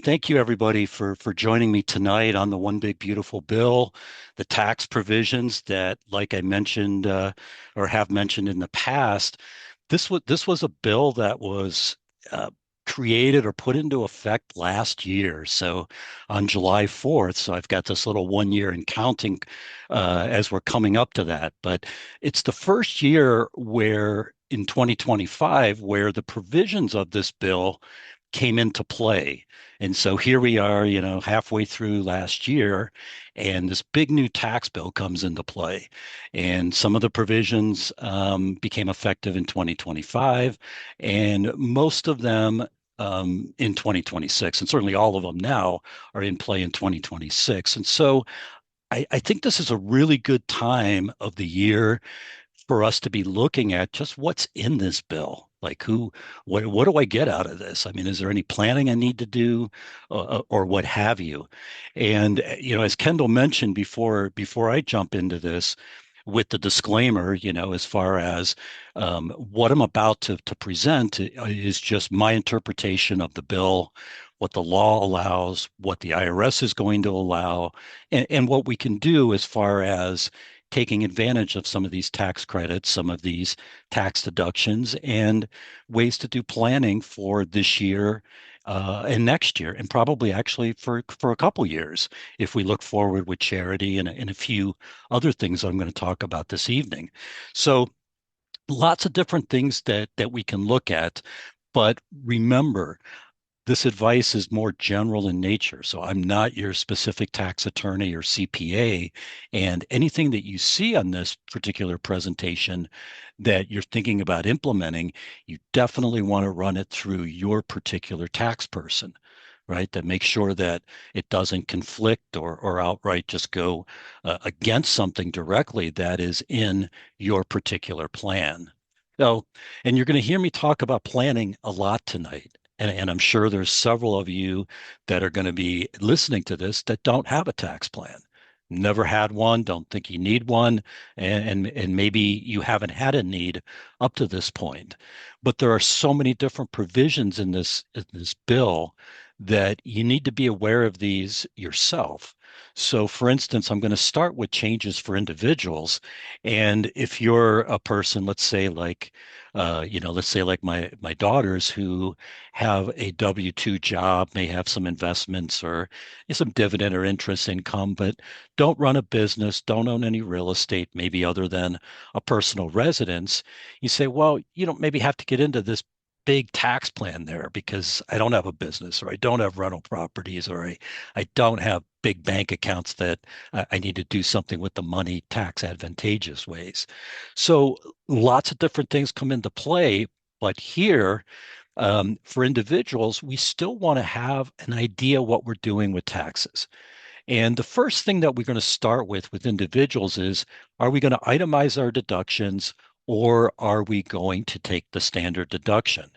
Thank you, everybody, for joining me tonight on the One Big Beautiful Bill, the tax provisions that, like I mentioned or have mentioned in the past, this was a bill that was uh, created or put into effect last year. So on July 4th, so I've got this little 1 year and counting as we're coming up to that. But it's the first year where in 2025 where the provisions of this bill came into play. And so here we are, halfway through last year, and this big new tax bill comes into play. And some of the provisions became effective in 2025, and most of them in 2026. And certainly all of them now are in play in 2026. And so I think this is a really good time of the year for us to be looking at just what's in this bill. Like what do I get out of this? I mean, is there any planning I need to do, or what have you? And as Kendall mentioned before I jump into this, with the disclaimer, as far as what I'm about to present is just my interpretation of the bill, what the law allows, what the IRS is going to allow, and what we can do as far as taking advantage of some of these tax credits, some of these tax deductions, and ways to do planning for this year and next year, and probably actually for a couple years if we look forward with charity and a few other things I'm going to talk about this evening. So lots of different things that we can look at, but remember, this advice is more general in nature. So I'm not your specific tax attorney or CPA. And anything that you see on this particular presentation that you're thinking about implementing, you definitely want to run it through your particular tax person, right? That make sure that it doesn't conflict or outright just go against something directly that is in your particular plan. So, and you're going to hear me talk about planning a lot tonight. And I'm sure there's several of you that are going to be listening to this that don't have a tax plan, never had one, don't think you need one, and maybe you haven't had a need up to this point. But there are so many different provisions in this bill that you need to be aware of these yourself. So, for instance, I'm going to start with changes for individuals. And if you're a person, let's say like my daughters who have a W-2 job, may have some investments or some dividend or interest income, but don't run a business, don't own any real estate, maybe other than a personal residence. You say, well, you don't maybe have to get into this big tax plan there because I don't have a business or I don't have rental properties or I don't have big bank accounts that I need to do something with the money tax advantageous ways. So lots of different things come into play. But here, for individuals, we still want to have an idea what we're doing with taxes. And the first thing that we're going to start with individuals is, are we going to itemize our deductions or are we going to take the standard deduction?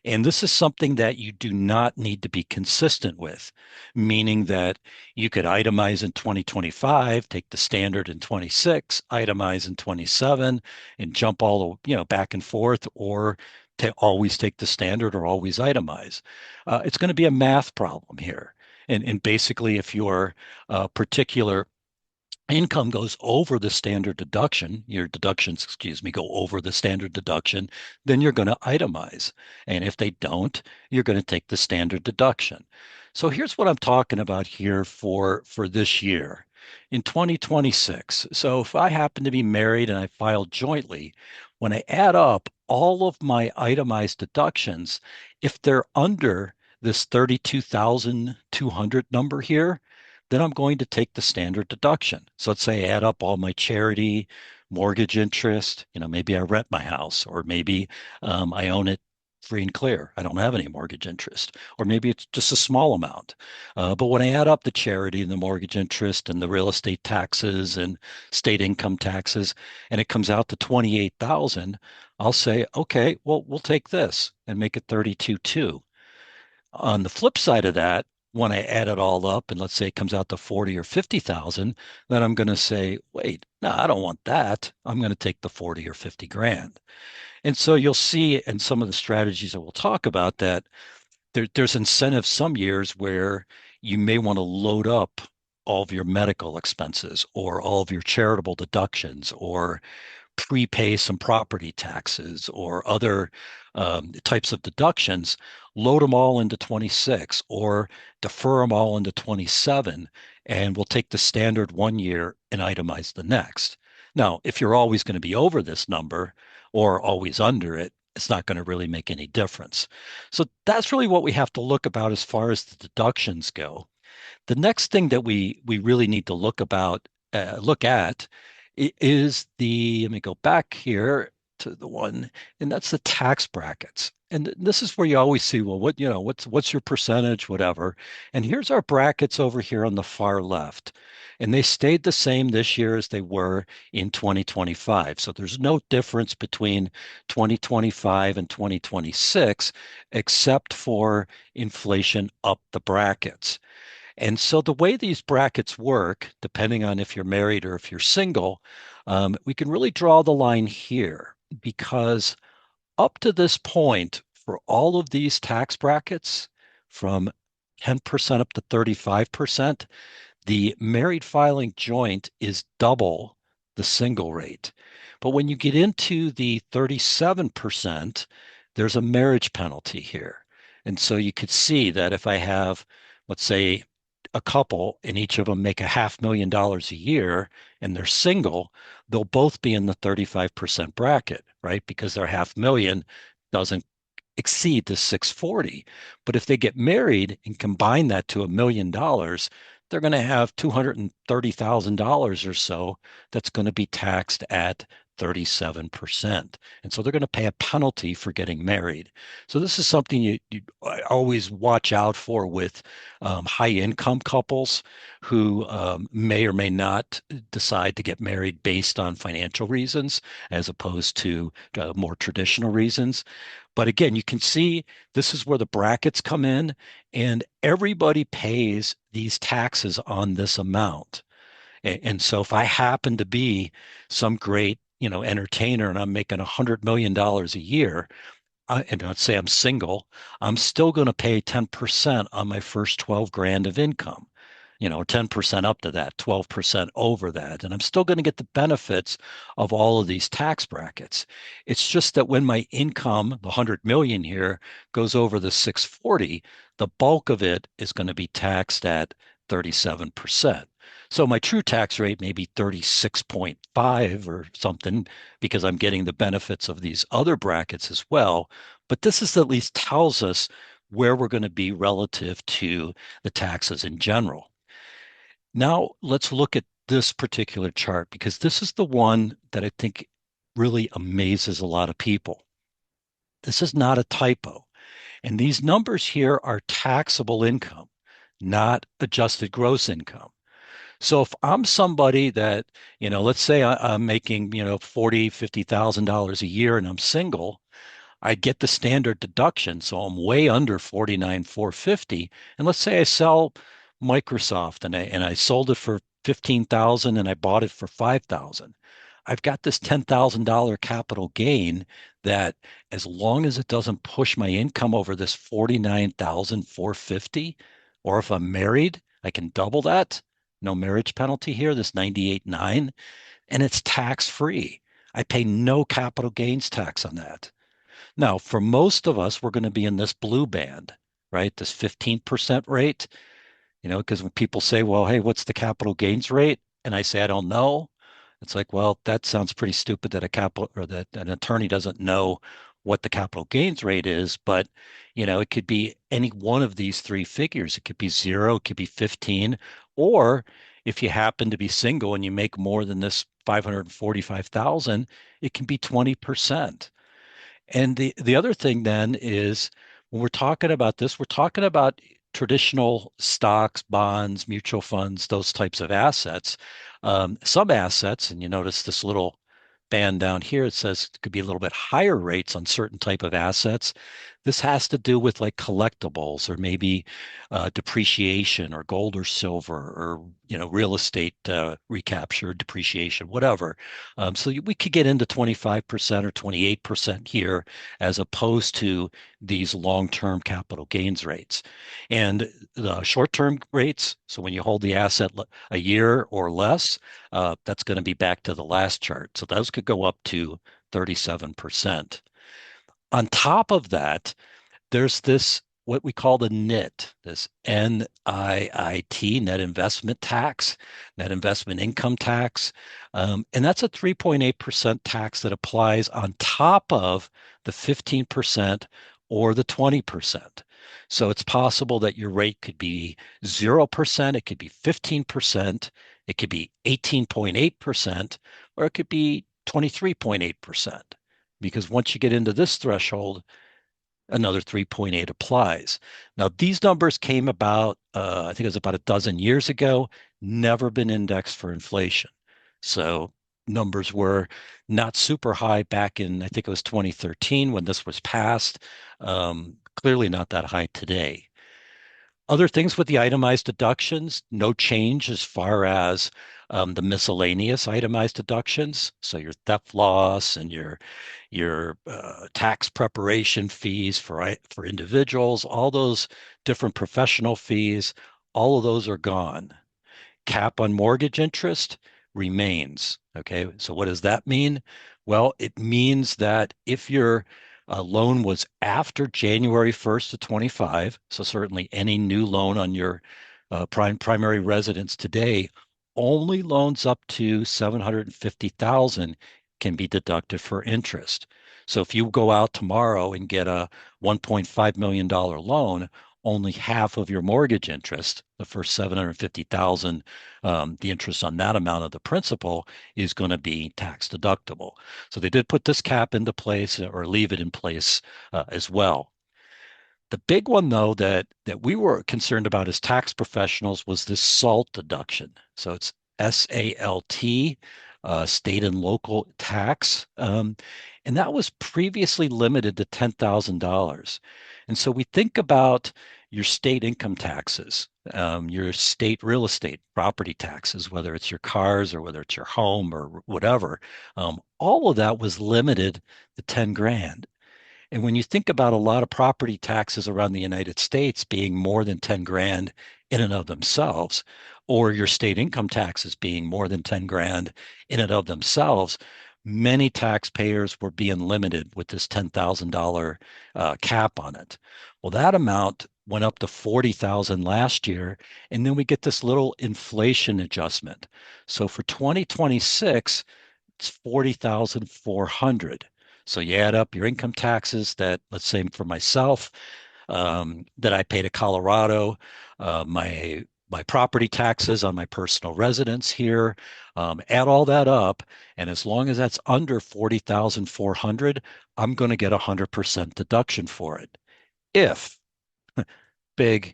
And this is something that you do not need to be consistent with, meaning that you could itemize in 2025, take the standard in 26, itemize in 27, and jump all the, back and forth, or to always take the standard or always itemize. It's going to be a math problem here. And basically, if your particular income goes over the standard deduction, your deductions, excuse me, go over the standard deduction, then you're going to itemize. And if they don't, you're going to take the standard deduction. So here's what I'm talking about here for this year. In 2026, so if I happen to be married and I filed jointly, when I add up all of my itemized deductions, if they're under this 32,200 number here, then I'm going to take the standard deduction. So let's say I add up all my charity, mortgage interest, maybe I rent my house, or maybe I own it free and clear. I don't have any mortgage interest, or maybe it's just a small amount. But when I add up the charity and the mortgage interest and the real estate taxes and state income taxes, and it comes out to 28,000, I'll say, okay, well, we'll take this and make it 32.2. On the flip side of that, when I add it all up and let's say it comes out to 40 or 50,000, then I'm going to say, wait, no, I don't want that. I'm going to take the 40 or 50 grand. And so you'll see in some of the strategies that we'll talk about that there's incentives some years where you may want to load up all of your medical expenses or all of your charitable deductions or prepay some property taxes or other types of deductions, load them all into 26 or defer them all into 27, and we'll take the standard 1 year and itemize the next. Now, if you're always going to be over this number or always under it, it's not going to really make any difference. So that's really what we have to look about as far as the deductions go. The next thing that we really need to look at is let me go back here to the one, and that's the tax brackets. And this is where you always see, well, what's your percentage, whatever. And here's our brackets over here on the far left. And they stayed the same this year as they were in 2025. So there's no difference between 2025 and 2026, except for inflation up the brackets. And so the way these brackets work, depending on if you're married or if you're single, we can really draw the line here because up to this point, for all of these tax brackets, from 10% up to 35%, the married filing joint is double the single rate. But when you get into the 37%, there's a marriage penalty here. And so you could see that if I have, let's say, a couple and each of them make $500,000 a year and they're single, they'll both be in the 35% bracket, right? Because their 500,000 doesn't exceed the 640. But if they get married and combine that to $1 million, they're going to have $230,000 or so that's going to be taxed at 37%. And so they're going to pay a penalty for getting married. So this is something you always watch out for with high income couples who may or may not decide to get married based on financial reasons as opposed to more traditional reasons. But again, you can see this is where the brackets come in, and everybody pays these taxes on this amount. And so if I happen to be some great, entertainer and I'm making $100 million a year, and let's say I'm single, I'm still going to pay 10% on my first 12 grand of income, 10% up to that, 12% over that. And I'm still going to get the benefits of all of these tax brackets. It's just that when my income, the 100 million here, goes over the 640, the bulk of it is going to be taxed at 37%. So my true tax rate may be 36.5 or something because I'm getting the benefits of these other brackets as well. But this is at least tells us where we're going to be relative to the taxes in general. Now let's look at this particular chart because this is the one that I think really amazes a lot of people. This is not a typo. And these numbers here are taxable income, not adjusted gross income. So if I'm somebody that, let's say I'm making, 40, $50,000 a year and I'm single, I get the standard deduction. So I'm way under 49,450. And let's say I sell Microsoft and I sold it for 15,000 and I bought it for 5,000. I've got this $10,000 capital gain that as long as it doesn't push my income over this 49,450, or if I'm married, I can double that. No marriage penalty here, this 98.9, and it's tax free. I pay no capital gains tax on that. Now, for most of us, we're going to be in this blue band, right? This 15% rate, because when people say, well, hey, what's the capital gains rate? And I say, I don't know. It's like, well, that sounds pretty stupid that a capital or that an attorney doesn't know what the capital gains rate is. But, it could be any one of these three figures. It could be zero, it could be 15, or if you happen to be single and you make more than this 545,000, it can be 20%. And the other thing then is when we're talking about this, we're talking about traditional stocks, bonds, mutual funds, those types of assets. Some assets, and you notice this little band down here, it says it could be a little bit higher rates on certain type of assets. This has to do with like collectibles or maybe depreciation or gold or silver or real estate recapture, depreciation, whatever. We could get into 25% or 28% here as opposed to these long-term capital gains rates. And the short-term rates, so when you hold the asset a year or less, that's going to be back to the last chart. So those could go up to 37%. On top of that, there's this what we call the NIT, this NIIT, net investment tax, net investment income tax. And that's a 3.8% tax that applies on top of the 15% or the 20%. So it's possible that your rate could be 0%, it could be 15%, it could be 18.8%, or it could be 23.8%. Because once you get into this threshold, another 3.8 applies. Now, these numbers came about, I think it was about a dozen years ago, never been indexed for inflation. So numbers were not super high back in, I think it was 2013 when this was passed. Clearly not that high today. Other things with the itemized deductions, no change as far as the miscellaneous itemized deductions. So your theft loss and your tax preparation fees for individuals, all those different professional fees, all of those are gone. Cap on mortgage interest remains. Okay, so what does that mean? Well, it means that if your loan was after January 1st of 25, so certainly any new loan on your primary residence today, only loans up to 750,000 can be deducted for interest. So if you go out tomorrow and get a $1.5 million loan, only half of your mortgage interest, the first 750,000, the interest on that amount of the principal is going to be tax deductible. So they did put this cap into place or leave it in place as well. The big one, though, that we were concerned about as tax professionals was this SALT deduction. So it's SALT, state and local tax. And that was previously limited to $10,000. And so we think about your state income taxes, your state real estate property taxes, whether it's your cars or whether it's your home or whatever. All of that was limited to 10 grand. And when you think about a lot of property taxes around the United States being more than 10 grand in and of themselves, or your state income taxes being more than 10 grand in and of themselves, many taxpayers were being limited with this $10,000 cap on it. Well, that amount went up to 40,000 last year, and then we get this little inflation adjustment. So for 2026, it's 40,400. So you add up your income taxes that, let's say for myself, that I pay to Colorado, my property taxes on my personal residence here, add all that up, and as long as that's under 40,400, I'm going to get 100% deduction for it. If, big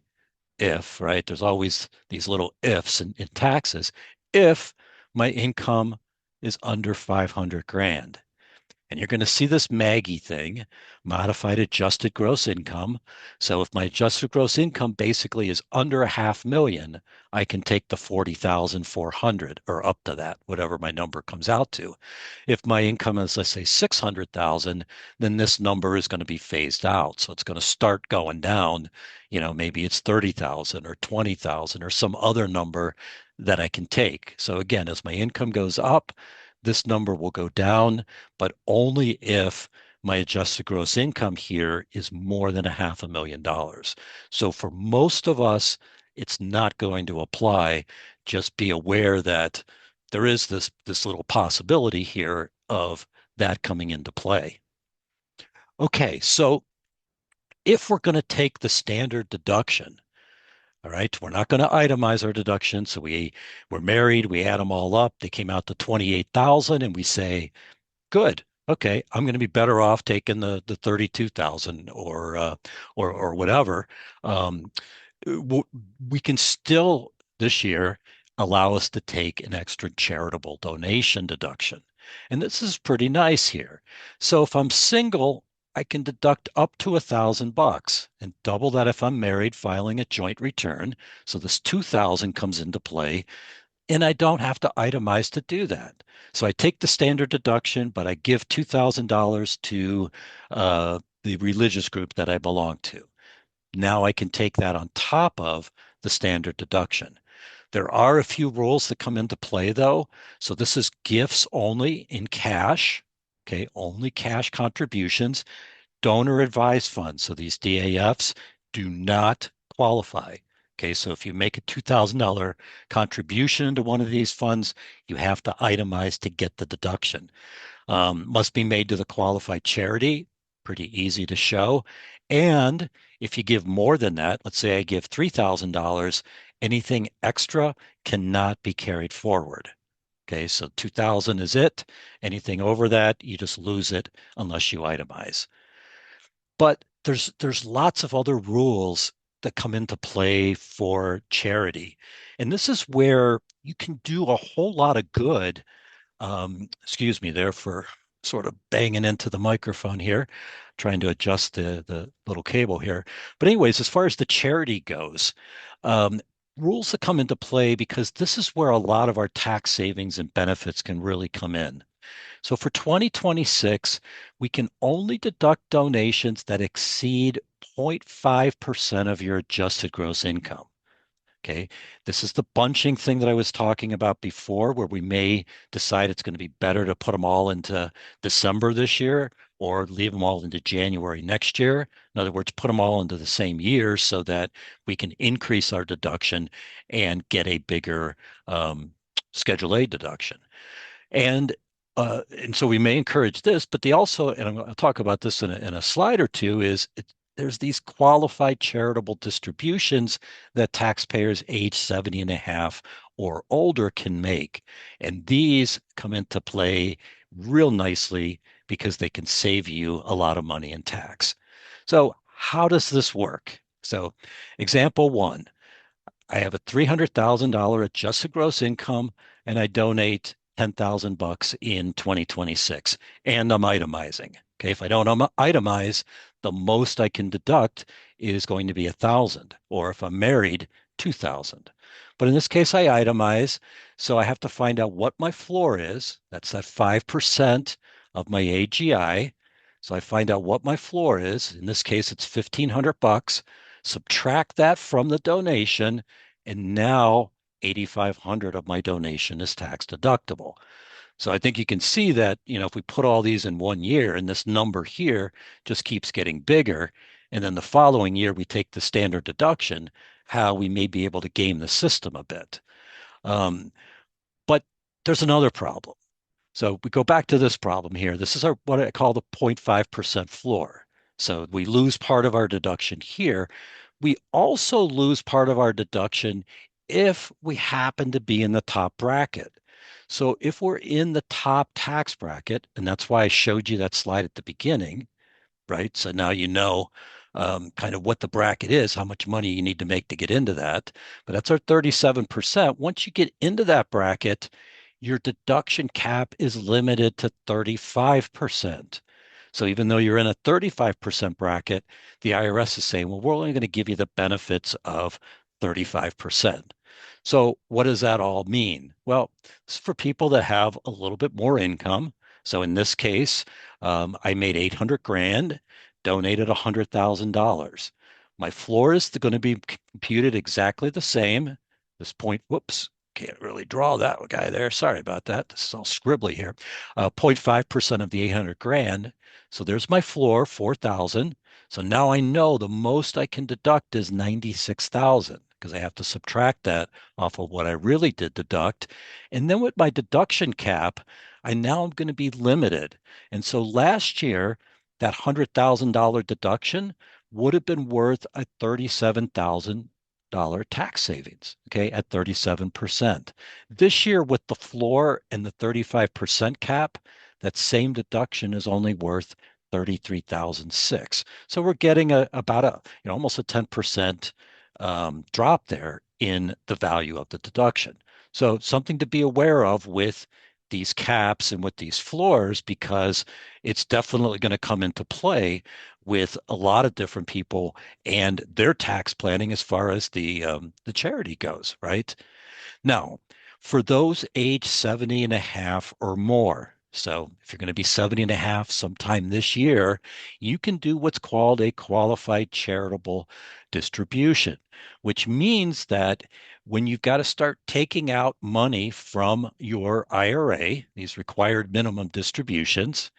if, right? There's always these little ifs in taxes. If my income is under 500 grand. And you're going to see this Maggie thing, modified adjusted gross income. So if my adjusted gross income basically is under a half million, I can take the 40,400 or up to that, whatever my number comes out to. If my income is, let's say, 600,000, then this number is going to be phased out. So it's going to start going down. Maybe it's 30,000 or 20,000 or some other number that I can take. So again, as my income goes up, this number will go down, but only if my adjusted gross income here is more than a half $500,000. So for most of us, it's not going to apply. Just be aware that there is this little possibility here of that coming into play. Okay, so if we're going to take the standard deduction, all right, we're not going to itemize our deduction. So we're married, we add them all up, they came out to 28,000, and we say, good. Okay, I'm going to be better off taking the 32,000 or whatever. Um, we can still this year allow us to take an extra charitable donation deduction. And this is pretty nice here. So if I'm single, I can deduct up to $1,000 and double that if I'm married filing a joint return. So this 2,000 comes into play and I don't have to itemize to do that. So I take the standard deduction, but I give $2,000 to the religious group that I belong to. Now I can take that on top of the standard deduction. There are a few rules that come into play though. So this is gifts only in cash. Okay, only cash contributions, donor advised funds. So these DAFs do not qualify. Okay, so if you make a $2,000 contribution into one of these funds, you have to itemize to get the deduction. Must be made to the qualified charity. Pretty easy to show. And if you give more than that, let's say I give $3,000, anything extra cannot be carried forward. Okay, so 2,000 is it. Anything over that, you just lose it unless you itemize. But there's lots of other rules that come into play for charity. And this is where you can do a whole lot of good. Excuse me there for sort of banging into the microphone here, trying to adjust the little cable here. But anyways, as far as the charity goes, um, rules that come into play because this is where a lot of our tax savings and benefits can really come in. So for 2026, we can only deduct donations that exceed 0.5% of your adjusted gross income. Okay. This is the bunching thing that I was talking about before, where we may decide it's going to be better to put them all into December this year or leave them all into January next year. In other words, put them all into the same year so that we can increase our deduction and get a bigger Schedule A deduction. And so we may encourage this, but they also, and I'll talk about this in a slide or two, there's these qualified charitable distributions that taxpayers age 70 and a half or older can make. And these come into play real nicely because they can save you a lot of money in tax. So how does this work? So example one, I have a $300,000 adjusted gross income and I donate 10,000 bucks in 2026 and I'm itemizing. Okay, if I don't itemize, the most I can deduct is going to be 1,000, or if I'm married, 2,000. But in this case, I itemize, so I have to find out what my floor is. That's that 5% of my AGI. So I find out what my floor is. In this case, it's 1,500 bucks. Subtract that from the donation, and now 8,500 of my donation is tax deductible. So I think you can see that, if we put all these in one year and this number here just keeps getting bigger, and then the following year we take the standard deduction, how we may be able to game the system a bit. Um, but there's another problem. So we go back to this problem here. This is what I call the 0.5% floor. So we lose part of our deduction here. We also lose part of our deduction if we happen to be in the top bracket. So if we're in the top tax bracket, and that's why I showed you that slide at the beginning, right? So now you know kind of what the bracket is, how much money you need to make to get into that. But that's our 37%. Once you get into that bracket, your deduction cap is limited to 35%. So even though you're in a 35% bracket, the IRS is saying, well, we're only going to give you the benefits of 35%. So what does that all mean? Well, it's for people that have a little bit more income. So in this case, I made 800 grand, donated $100,000. My floor is going to be computed exactly the same. This point, whoops, can't really draw that guy there. Sorry about that. This is all scribbly here. 0.5% of the 800 grand. So there's my floor, 4,000. So now I know the most I can deduct is 96,000 because I have to subtract that off of what I really did deduct. And then with my deduction cap, I now am going to be limited. And so last year, that $100,000 deduction would have been worth a $37,000 tax savings, okay, at 37%. This year, with the floor and the 35% cap, that same deduction is only worth 33,006. So we're getting about almost a 10% drop there in the value of the deduction. So something to be aware of with these caps and with these floors because it's definitely going to come into play with a lot of different people and their tax planning as far as the charity goes, right? Now, for those age 70 and a half or more, so if you're going to be 70 and a half sometime this year, you can do what's called a qualified charitable distribution, which means that when you've got to start taking out money from your IRA, these required minimum distributions,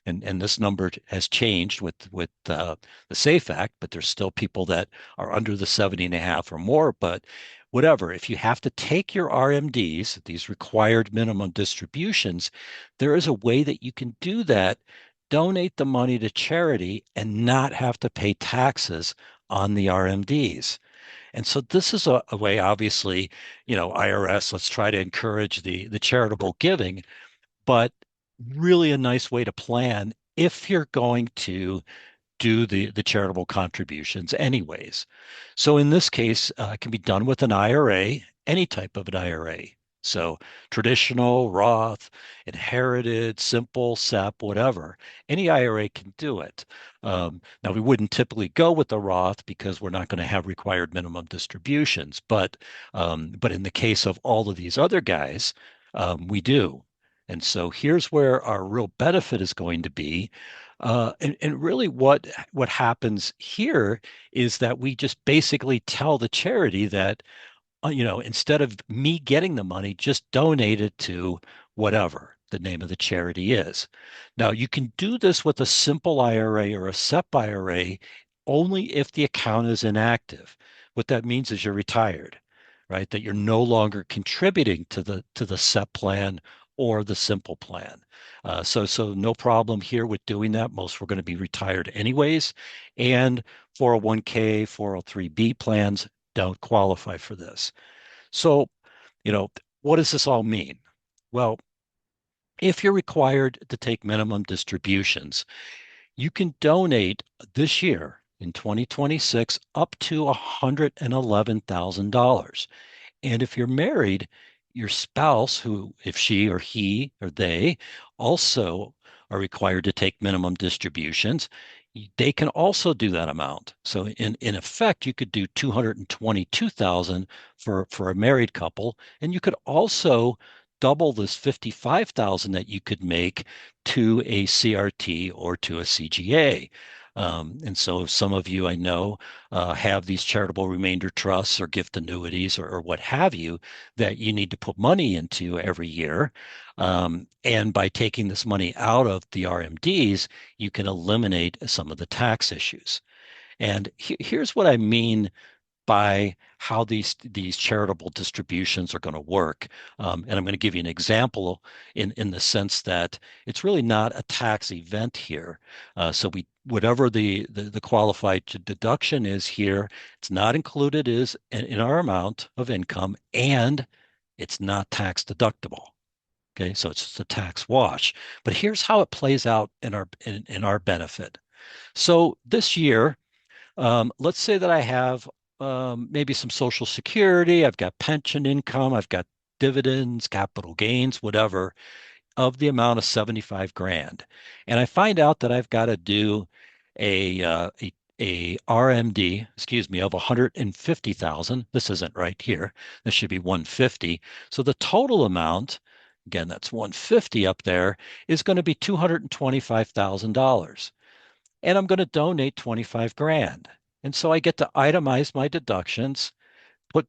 and this number has changed with the SAFE Act, but there's still people that are under the 70 and a half or more. But whatever, if you have to take your RMDs, these required minimum distributions, there is a way that you can do that, donate the money to charity and not have to pay taxes on the RMDs. And so this is a way, obviously, IRS, let's try to encourage the charitable giving, but really a nice way to plan if you're going to do the charitable contributions anyways. So in this case, it can be done with an IRA, any type of an IRA. So traditional, Roth, inherited, simple, SEP, whatever. Any IRA can do it. Now, we wouldn't typically go with the Roth because we're not going to have required minimum distributions. But in the case of all of these other guys, we do. And so here's where our real benefit is going to be. And really what happens here is that we just basically tell the charity that, instead of me getting the money, just donate it to whatever the name of the charity is. Now, you can do this with a simple IRA or a SEP IRA only if the account is inactive. What that means is you're retired, right? That you're no longer contributing to the SEP plan or the simple plan. So no problem here with doing that. Most were going to be retired anyways, and 401k, 403b plans don't qualify for this. So, you know, what does this all mean? Well, if you're required to take minimum distributions, you can donate this year in 2026 up to $111,000. And if you're married, your spouse, who, if she or he or they also are required to take minimum distributions, they can also do that amount. So in effect, you could do 222,000 for a married couple, and you could also double this 55,000 that you could make to a CRT or to a CGA. And so some of you I know have these charitable remainder trusts or gift annuities or what have you that you need to put money into every year. And by taking this money out of the RMDs, you can eliminate some of the tax issues. And here's what I mean by how these charitable distributions are going to work. And I'm going to give you an example in the sense that it's really not a tax event here. So we whatever the qualified deduction is here, it's not included is in our amount of income, and it's not tax deductible. Okay, so it's just a tax wash. But here's how it plays out in our benefit. So this year, let's say that I have maybe some Social Security, I've got pension income, I've got dividends, capital gains, whatever, of the amount of 75 grand. And I find out that I've got to do a, uh, a, a RMD, excuse me, of 150,000. This isn't right here. This should be 150. So the total amount, again, that's 150 up there, is going to be $225,000, and I'm going to donate 25 grand. And so I get to itemize my deductions,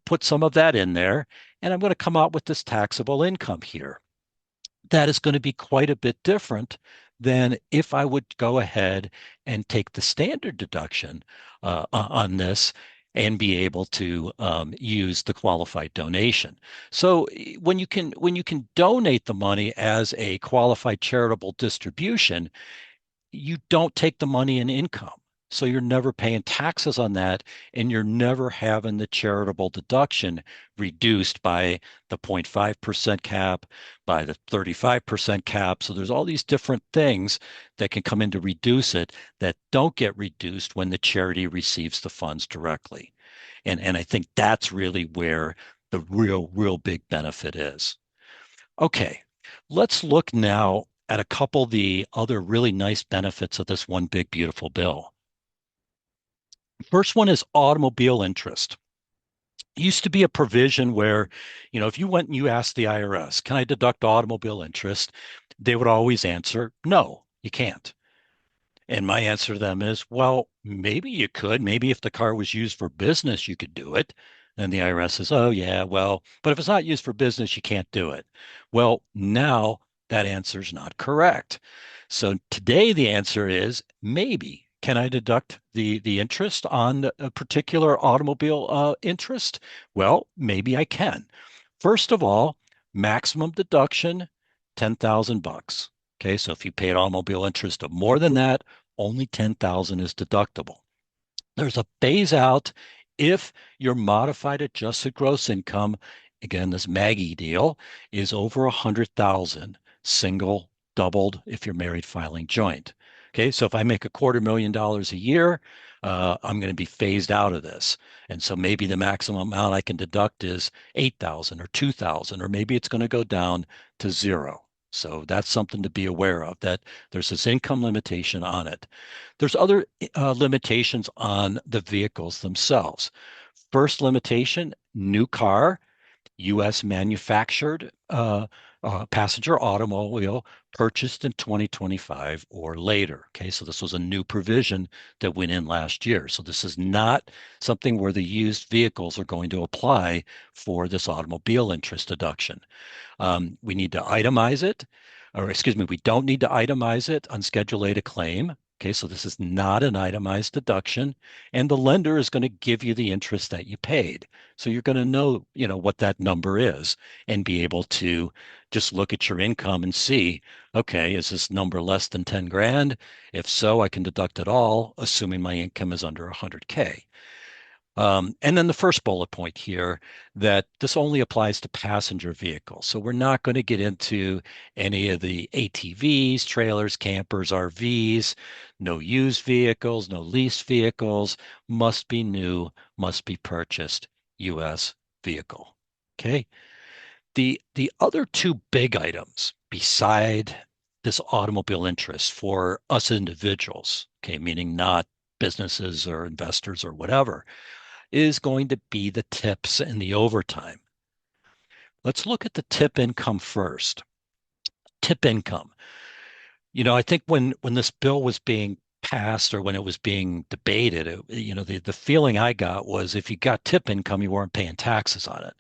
put some of that in there, and I'm going to come out with this taxable income here. That is going to be quite a bit different than if I would go ahead and take the standard deduction on this and be able to use the qualified donation. So when you can donate the money as a qualified charitable distribution, you don't take the money in income. So you're never paying taxes on that, and you're never having the charitable deduction reduced by the 0.5% cap, by the 35% cap. So there's all these different things that can come in to reduce it that don't get reduced when the charity receives the funds directly. And I think that's really where the real big benefit is. Okay, Let's look now at a couple of the other really nice benefits of this one big beautiful bill. First one is automobile interest. It used to be a provision where, if you went and you asked the IRS, can I deduct automobile interest? They would always answer, no, you can't. And my answer to them is, well, maybe you could. Maybe if the car was used for business, you could do it. And the IRS says, oh, yeah, well, but if it's not used for business, you can't do it. Well, now that answer is not correct. So today the answer is maybe. Can I deduct the interest on a particular automobile interest? Well, maybe I can. First of all, maximum deduction, 10,000 bucks. Okay, so if you paid automobile interest of more than that, only 10,000 is deductible. There's a phase out if your modified adjusted gross income, again, this Maggie deal, is over 100,000, single, doubled if you're married filing joint. Okay, so if I make $250,000 a year, I'm going to be phased out of this. And so maybe the maximum amount I can deduct is 8,000 or 2,000, or maybe it's going to go down to zero. So that's something to be aware of, that there's this income limitation on it. There's other limitations on the vehicles themselves. First limitation, new car, U.S. manufactured passenger automobile purchased in 2025 or later. Okay, so this was a new provision that went in last year. So this is not something where the used vehicles are going to apply for this automobile interest deduction. We need to itemize it, or excuse me, we don't need to itemize it on Schedule A to claim. Okay, so this is not an itemized deduction, and the lender is going to give you the interest that you paid. So you're going to know, what that number is and be able to just look at your income and see, okay, is this number less than 10 grand? If so, I can deduct it all, assuming my income is under 100K. And then the first bullet point here, that this only applies to passenger vehicles. So we're not going to get into any of the ATVs, trailers, campers, RVs, no used vehicles, no leased vehicles, must be new, must be purchased U.S. vehicle. Okay. The other two big items beside this automobile interest for us individuals, okay, meaning not businesses or investors or whatever, is going to be the tips and the overtime. Let's look at the tip income first. Tip income. I think when this bill was being passed or when it was being debated, the feeling I got was if you got tip income, you weren't paying taxes on it.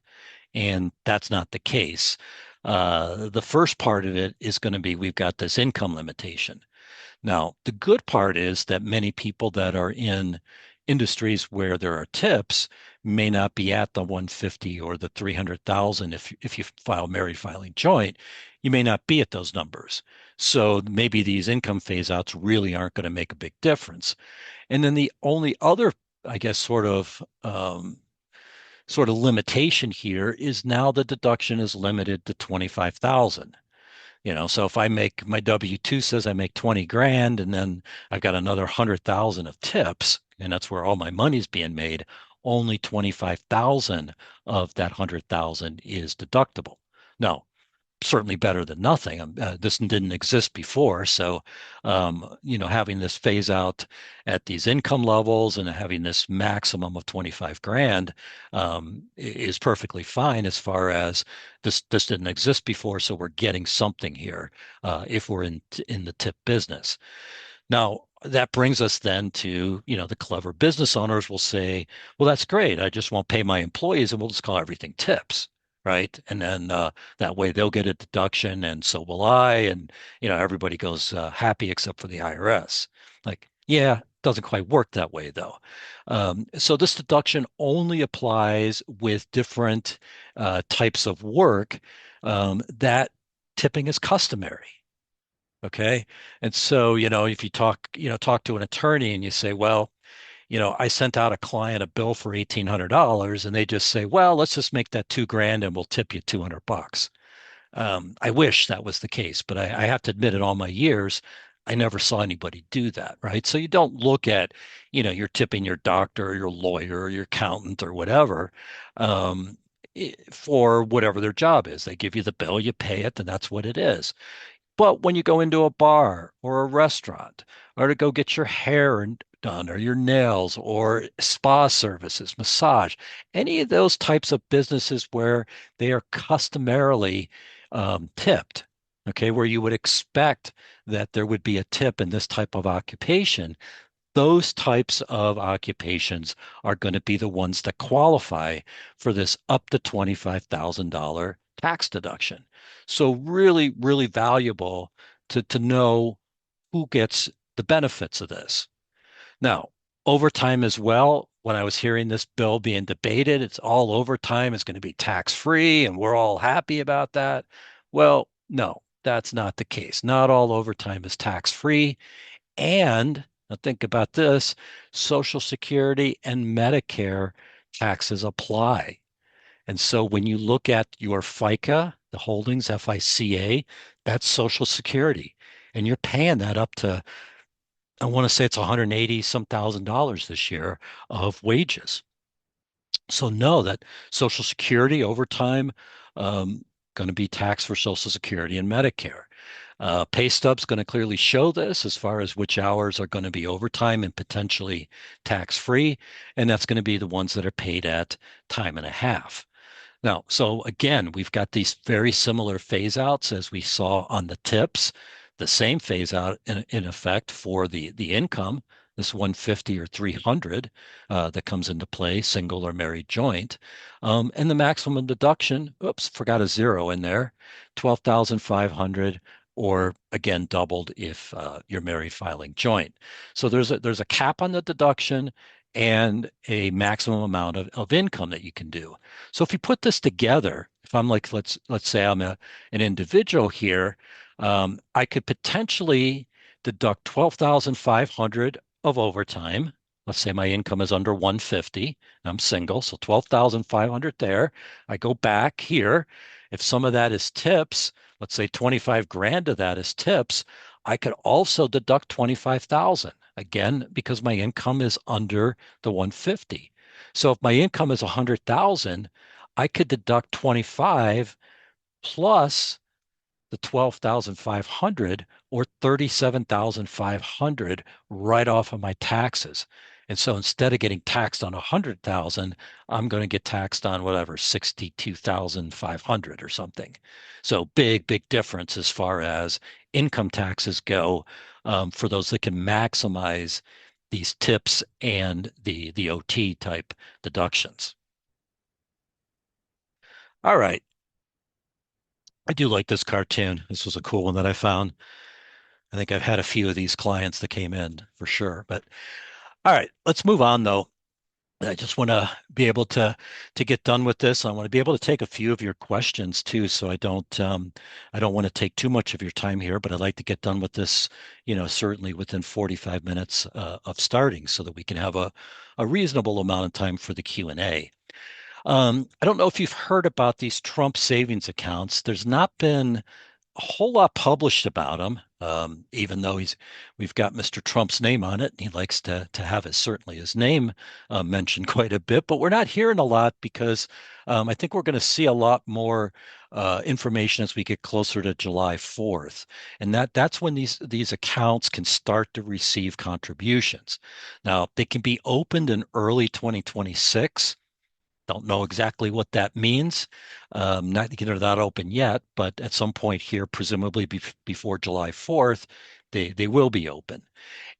And that's not the case. The first part of it is going to be we've got this income limitation. Now, the good part is that many people that are in industries where there are tips may not be at the 150 or the 300,000. If you file married filing joint, you may not be at those numbers. So maybe these income phase outs really aren't going to make a big difference. And then the only other, I guess, sort of limitation here is now the deduction is limited to 25,000. So if I make my W-2 says I make 20 grand and then I've got another 100,000 of tips, and that's where all my money's being made, only 25,000 of that 100,000 is deductible. Now, certainly better than nothing. This didn't exist before. So, having this phase out at these income levels and having this maximum of 25 grand is perfectly fine as far as this didn't exist before. So we're getting something here if we're in the tip business. Now, that brings us then to, the clever business owners will say, well, that's great. I just won't pay my employees and we'll just call everything tips, right? And then that way they'll get a deduction and so will I. And, everybody goes happy except for the IRS. Like, yeah, doesn't quite work that way though. So this deduction only applies with different types of work that tipping is customary. Okay. And so, if you talk to an attorney and you say, well, I sent out a client a bill for $1,800 and they just say, well, let's just make that 2 grand and we'll tip you 200 bucks. I wish that was the case, but I have to admit in all my years, I never saw anybody do that. Right. So you don't look at, you're tipping your doctor or your lawyer or your accountant or whatever. Um, for whatever their job is. They give you the bill, you pay it, and that's what it is. But when you go into a bar or a restaurant or to go get your hair done or your nails or spa services, massage, any of those types of businesses where they are customarily tipped, okay, where you would expect that there would be a tip in this type of occupation, those types of occupations are going to be the ones that qualify for this up to $25,000 tax deduction. So really, really valuable to know who gets the benefits of this. Now, overtime as well. When I was hearing this bill being debated, it's all overtime is going to be tax free, and we're all happy about that. Well, no, that's not the case. Not all overtime is tax free. And now think about this, Social Security and Medicare taxes apply. And so when you look at your FICA, the holdings, FICA, that's Social Security. And you're paying that up to, I want to say it's 180 some thousand dollars this year of wages. So know that Social Security over time going to be taxed for Social Security and Medicare. Pay stub's going to clearly show this as far as which hours are going to be overtime and potentially tax free, and that's going to be the ones that are paid at time and a half. Now, so again, we've got these very similar phase outs as we saw on the tips, the same phase out in effect for the income, this 150 or 300 that comes into play, single or married joint. And the maximum deduction, oops, forgot a zero in there, 12,500 or again doubled if you're married filing joint. So there's a cap on the deduction and a maximum amount of income that you can do. So if you put this together, if I'm like, let's say I'm an individual here, I could potentially deduct 12,500 of overtime. Let's say my income is under 150. I'm single, so 12,500 there. I go back here. If some of that is tips, let's say 25 grand of that is tips, I could also deduct 25,000 again because my income is under the 150. So if my income is 100,000, I could deduct 25 plus the 12,500 or 37,500 right off of my taxes. And so instead of getting taxed on 100,000, I'm going to get taxed on whatever, 62,500 or something. So big, big difference as far as income taxes go for those that can maximize these tips and the OT type deductions. All right. I do like this cartoon. This was a cool one that I found. I think I've had a few of these clients that came in for sure. But all right, let's move on though. I just want to be able to get done with this. I want to be able to take a few of your questions too, so I don't want to take too much of your time here, but I'd like to get done with this, certainly within 45 minutes of starting so that we can have a reasonable amount of time for the Q&A. I don't know if you've heard about these Trump savings accounts. There's not been a whole lot published about him, even though we've got Mr. Trump's name on it. He likes to have certainly his name mentioned quite a bit, but we're not hearing a lot because I think we're going to see a lot more information as we get closer to July 4th, and that's when these accounts can start to receive contributions. Now they can be opened in early 2026. Don't know exactly what that means. Not that they're not open yet, but at some point here, presumably before July 4th, they will be open.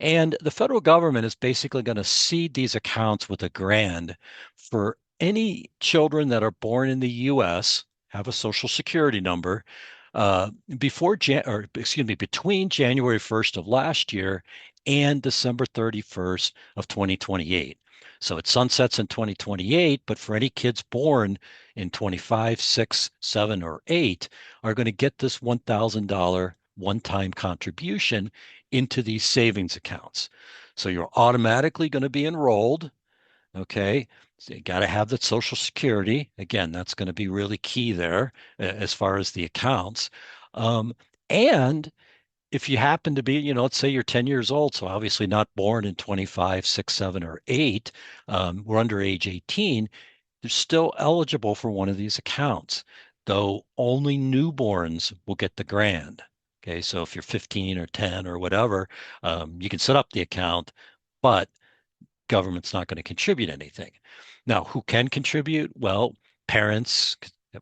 And the federal government is basically going to seed these accounts with a grant for any children that are born in the U.S., have a social security number, between January 1st of last year and December 31st of 2028. So it sunsets in 2028, but for any kids born in 25, 6, 7, or 8 are going to get this $1,000 one-time contribution into these savings accounts. So you're automatically going to be enrolled. Okay. So you got to have that Social Security. Again, that's going to be really key there as far as the accounts. And if you happen to be, let's say you're 10 years old, so obviously not born in 25, 6, 7, or 8, we're under age 18, they're still eligible for one of these accounts, though only newborns will get the grand. Okay, so if you're 15 or 10 or whatever, you can set up the account, but government's not going to contribute anything. Now, who can contribute? Well, parents,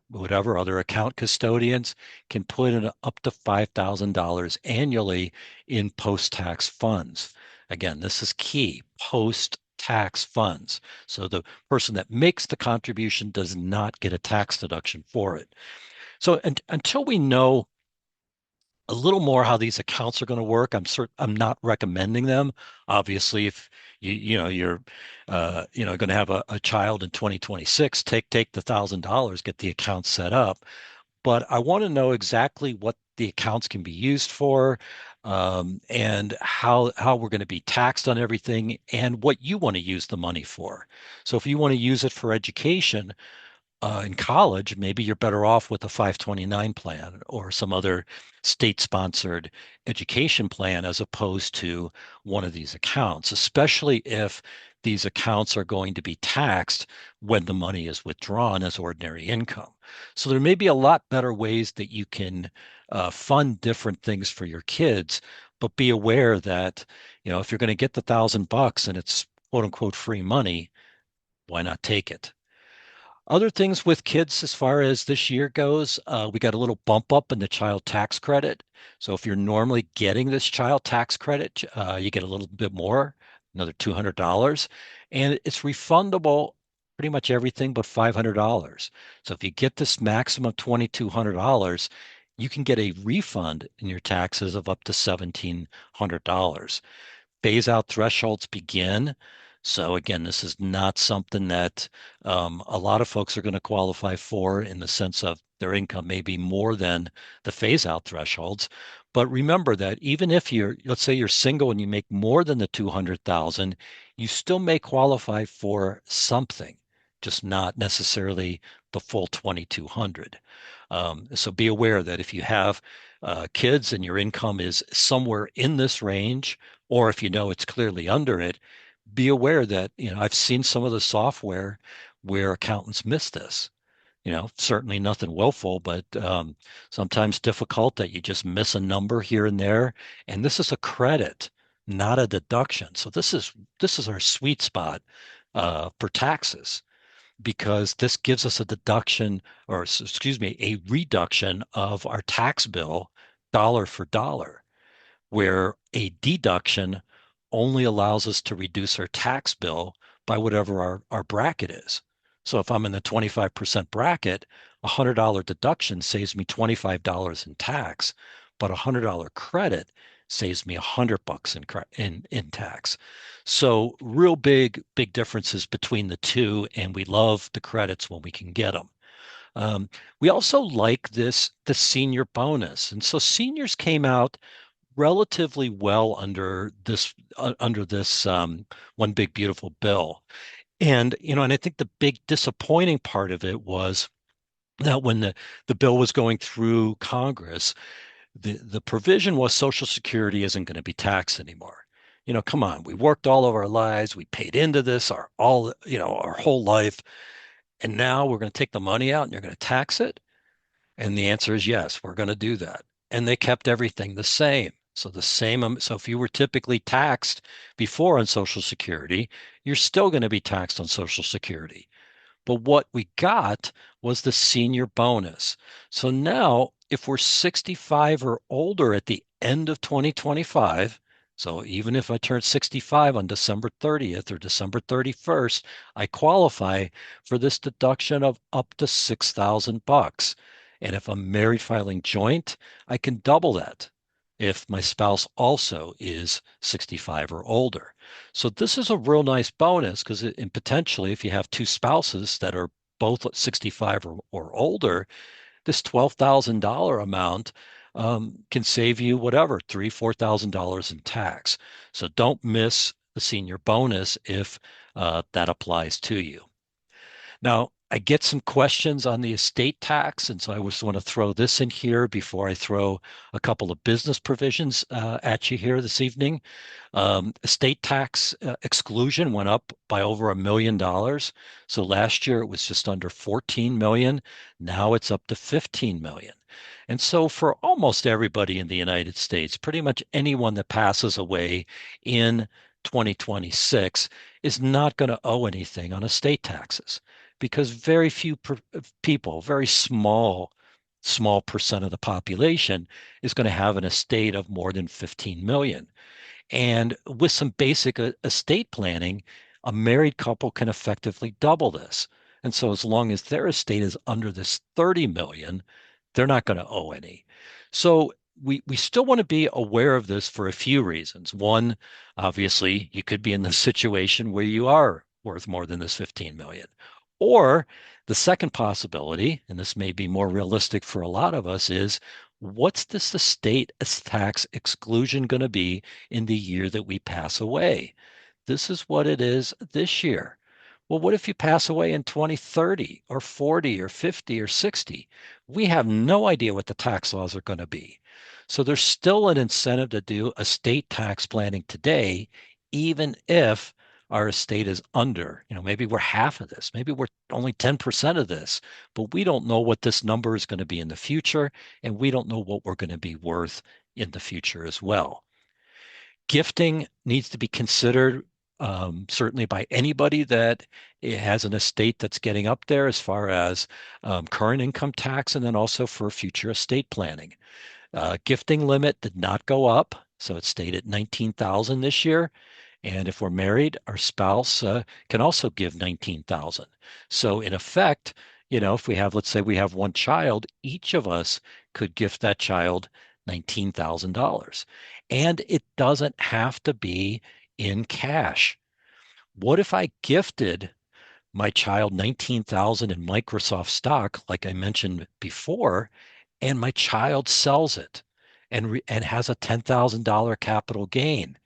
whatever other account custodians can put in up to $5,000 annually in post-tax funds. Again, this is key, post-tax funds. So the person that makes the contribution does not get a tax deduction for it. So until we know a little more how these accounts are going to work. I'm not recommending them. Obviously, if you're going to have a child in 2026, take the $1,000, get the account set up. But I want to know exactly what the accounts can be used for, and how we're going to be taxed on everything, and what you want to use the money for. So if you want to use it for education, in college, maybe you're better off with a 529 plan or some other state-sponsored education plan as opposed to one of these accounts, especially if these accounts are going to be taxed when the money is withdrawn as ordinary income. So there may be a lot better ways that you can fund different things for your kids, but be aware that, if you're going to get the $1,000 and it's quote unquote free money, why not take it? Other things with kids as far as this year goes, we got a little bump up in the child tax credit. So if you're normally getting this child tax credit, you get a little bit more, another $200. And it's refundable pretty much everything but $500. So if you get this maximum $2,200, you can get a refund in your taxes of up to $1,700. Phase out thresholds begin. So again, this is not something that a lot of folks are going to qualify for in the sense of their income may be more than the phase out thresholds. But remember that even if let's say you're single and you make more than the 200,000, you still may qualify for something, just not necessarily the full 2,200. So be aware that if you have kids and your income is somewhere in this range, or if you know it's clearly under it, be aware that, I've seen some of the software where accountants miss this. Certainly nothing willful, but sometimes difficult that you just miss a number here and there. And this is a credit, not a deduction. So this is our sweet spot for taxes, because this gives us a deduction, or excuse me, a reduction of our tax bill dollar for dollar, where a deduction only allows us to reduce our tax bill by whatever our bracket is. So if I'm in the 25% bracket, a $100 deduction saves me $25 in tax, but a $100 credit saves me $100 in tax. So real big differences between the two, and we love the credits when we can get them. We also like the senior bonus, and so seniors came out relatively well under this one big beautiful bill. And I think the big disappointing part of it was that when the bill was going through Congress, the provision was Social Security isn't going to be taxed anymore. Come on, we worked all of our lives, we paid into this our whole life, and now we're going to take the money out and you're going to tax it? And the answer is yes, we're going to do that. And they kept everything the same. So the same, so if you were typically taxed before on Social Security, you're still going to be taxed on Social Security. But what we got was the senior bonus. So now, if we're 65 or older at the end of 2025, so even if I turn 65 on December 30th or December 31st, I qualify for this deduction of up to $6,000. And if I'm married filing joint, I can double that if my spouse also is 65 or older. So this is a real nice bonus because potentially if you have two spouses that are both 65 or older, this $12,000 amount can save you whatever, $3,000, $4,000 in tax. So don't miss the senior bonus if that applies to you. Now, I get some questions on the estate tax, and so I just want to throw this in here before I throw a couple of business provisions at you here this evening. Estate tax exclusion went up by over $1 million. So last year it was just under 14 million. Now it's up to 15 million. And so for almost everybody in the United States, pretty much anyone that passes away in 2026 is not going to owe anything on estate taxes because very few people, very small percent of the population is going to have an estate of more than 15 million. And with some basic estate planning, a married couple can effectively double this. And so as long as their estate is under this 30 million, they're not going to owe any. So we still want to be aware of this for a few reasons. One, obviously, you could be in the situation where you are worth more than this 15 million. Or the second possibility, and this may be more realistic for a lot of us, is what's this estate tax exclusion going to be in the year that we pass away? This is what it is this year. Well, what if you pass away in 2030 or 40 or 50 or 60? We have no idea what the tax laws are going to be. So there's still an incentive to do estate tax planning today, even if our estate is under, maybe we're half of this, maybe we're only 10% of this, but we don't know what this number is going to be in the future, and we don't know what we're going to be worth in the future as well. Gifting needs to be considered certainly by anybody that has an estate that's getting up there as far as current income tax, and then also for future estate planning. Gifting limit did not go up, so it stayed at 19,000 this year. And if we're married, our spouse can also give 19,000. So in effect, if we have, let's say we have one child, each of us could gift that child $19,000. And it doesn't have to be in cash. What if I gifted my child 19,000 in Microsoft stock, like I mentioned before, and my child sells it and has a $10,000 capital gain?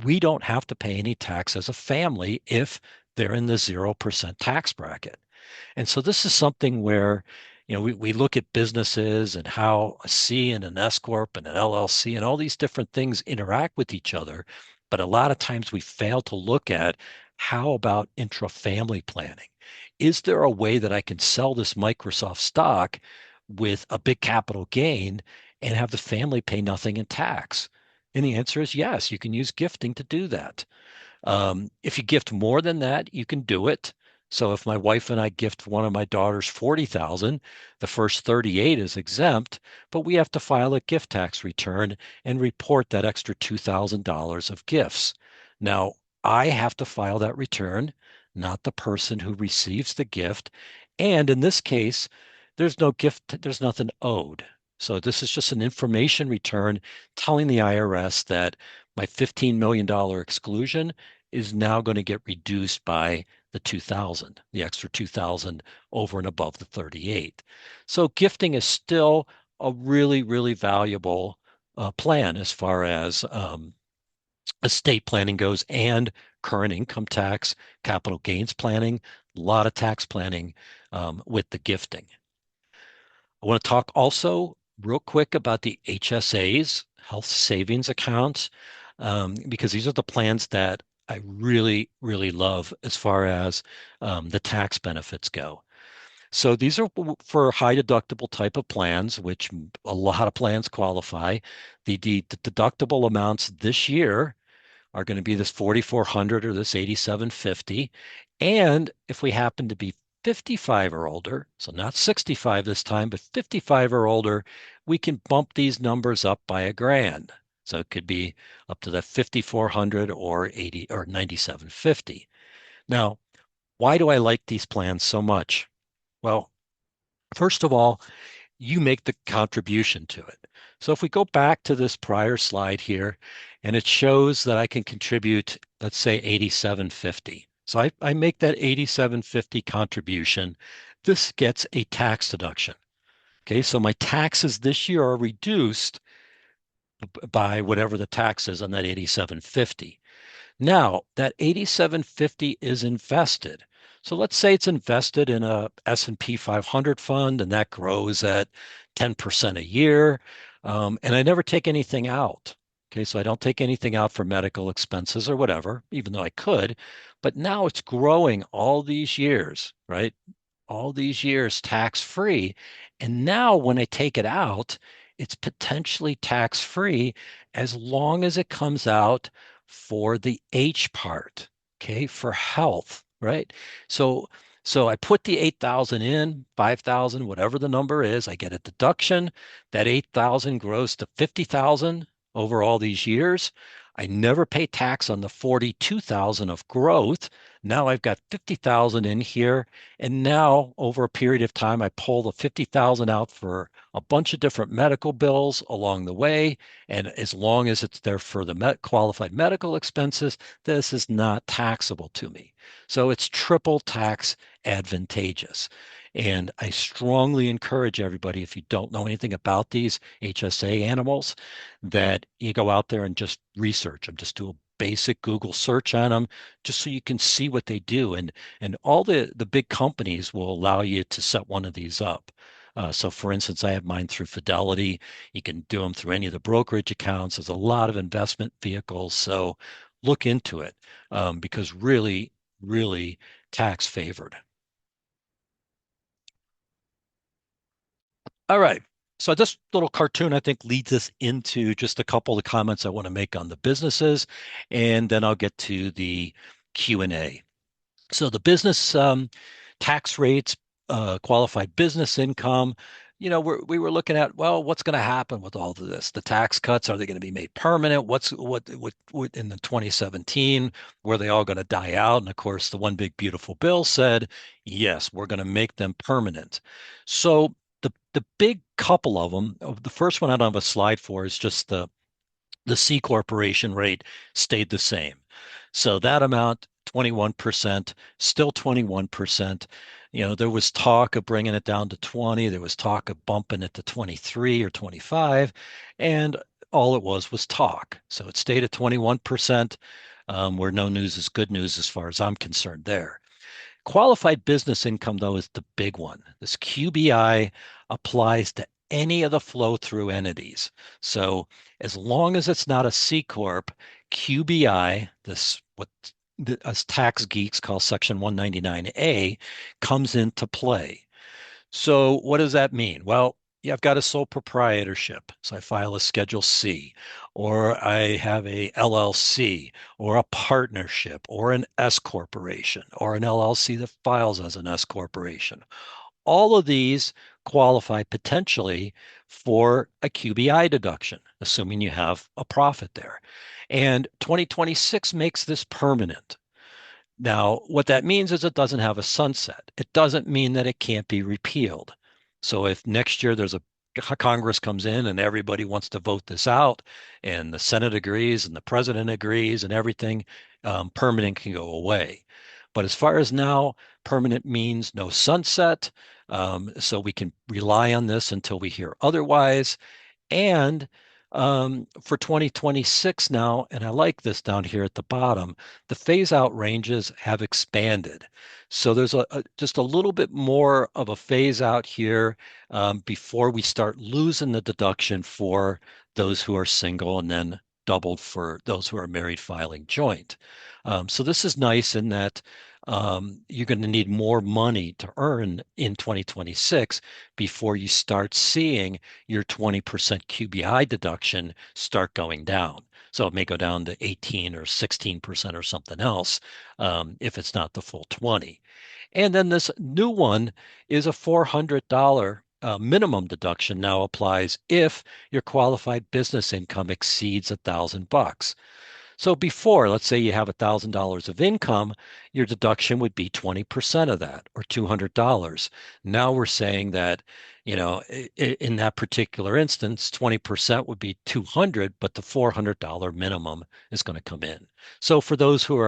We don't have to pay any tax as a family if they're in the 0% tax bracket. And so this is something where, we look at businesses and how a C and an S corp and an LLC and all these different things interact with each other. But a lot of times we fail to look at how about intra-family planning? Is there a way that I can sell this Microsoft stock with a big capital gain and have the family pay nothing in tax? And the answer is yes, you can use gifting to do that. If you gift more than that, you can do it. So if my wife and I gift one of my daughters 40,000, the first 38 is exempt, but we have to file a gift tax return and report that extra $2,000 of gifts. Now, I have to file that return, not the person who receives the gift. And in this case, there's no gift, there's nothing owed. So this is just an information return telling the IRS that my $15 million exclusion is now going to get reduced by the 2,000, the extra 2,000 over and above the 38. So gifting is still a really, really valuable plan as far as estate planning goes, and current income tax, capital gains planning, a lot of tax planning with the gifting. I want to talk also real quick about the HSAs, health savings accounts, because these are the plans that I really, really love as far as the tax benefits go. So these are for high deductible type of plans, which a lot of plans qualify. The deductible amounts this year are going to be this 4,400 or this 8,750. And if we happen to be 55 or older, so not 65 this time, but 55 or older, we can bump these numbers up by $1,000. So it could be up to the 5,400 or 80 or 9,750. Now, why do I like these plans so much? Well, first of all, you make the contribution to it. So if we go back to this prior slide here, and it shows that I can contribute, let's say 8750. So I make that 8750 contribution. This gets a tax deduction. Okay, so my taxes this year are reduced by whatever the tax is on that 8750. Now, that 8750 is invested. So let's say it's invested in a S&P 500 fund and that grows at 10% a year. And I never take anything out. Okay, so I don't take anything out for medical expenses or whatever, even though I could. But now it's growing all these years, right? All these years tax free. And now when I take it out, it's potentially tax free as long as it comes out for the H part, okay, for health, right? So so I put the 8,000 in, 5,000, whatever the number is, I get a deduction. That 8,000 grows to 50,000 over all these years. I never pay tax on the 42,000 of growth. Now I've got 50,000 in here, and now, over a period of time, I pull the 50,000 out for a bunch of different medical bills along the way. And as long as it's there for the qualified medical expenses, this is not taxable to me. So it's triple tax advantageous. And I strongly encourage everybody, if you don't know anything about these HSA animals, that you go out there and just research them. Just do a basic Google search on them, just so you can see what they do. And all the big companies will allow you to set one of these up. So for instance, I have mine through Fidelity. You can do them through any of the brokerage accounts. There's a lot of investment vehicles. So look into it because really, really tax favored. All right. So this little cartoon, I think, leads us into just a couple of comments I want to make on the businesses, and then I'll get to the Q&A. So the business tax rates, qualified business income, we were looking at, well, what's going to happen with all of this? The tax cuts, are they going to be made permanent? What in the 2017, were they all going to die out? And of course, the one big beautiful bill said, yes, we're going to make them permanent. So the big couple of them, the first one I don't have a slide for is just the C corporation rate stayed the same. So that amount, 21%, still 21%. There was talk of bringing it down to 20. There was talk of bumping it to 23 or 25. And all it was talk. So it stayed at 21%, where no news is good news as far as I'm concerned there. Qualified business income, though, is the big one. This QBI applies to any of the flow-through entities. So as long as it's not a C corp, QBI, this what us tax geeks call Section 199A, comes into play. So what does that mean? Well, yeah, I've got a sole proprietorship, so I file a Schedule C, or I have a LLC, or a partnership, or an S corporation, or an LLC that files as an S corporation. All of these qualify potentially for a QBI deduction, assuming you have a profit there. And 2026 makes this permanent. Now, what that means is it doesn't have a sunset. It doesn't mean that it can't be repealed. So if next year there's a Congress comes in and everybody wants to vote this out, and the Senate agrees and the president agrees and everything, permanent can go away. But as far as now, permanent means no sunset. So we can rely on this until we hear otherwise. And for 2026 now, and I like this down here at the bottom, the phase out ranges have expanded. So there's just a little bit more of a phase out here before we start losing the deduction for those who are single, and then doubled for those who are married filing joint. So this is nice in that you're going to need more money to earn in 2026 before you start seeing your 20% QBI deduction start going down. So it may go down to 18 or 16% or something else if it's not the full 20. And then this new one is a $400 minimum deduction now applies if your qualified business income exceeds $1,000. So before, let's say you have $1,000 of income, your deduction would be 20% of that, or $200. Now we're saying that, in that particular instance, 20% would be 200, but the $400 minimum is going to come in. So for those who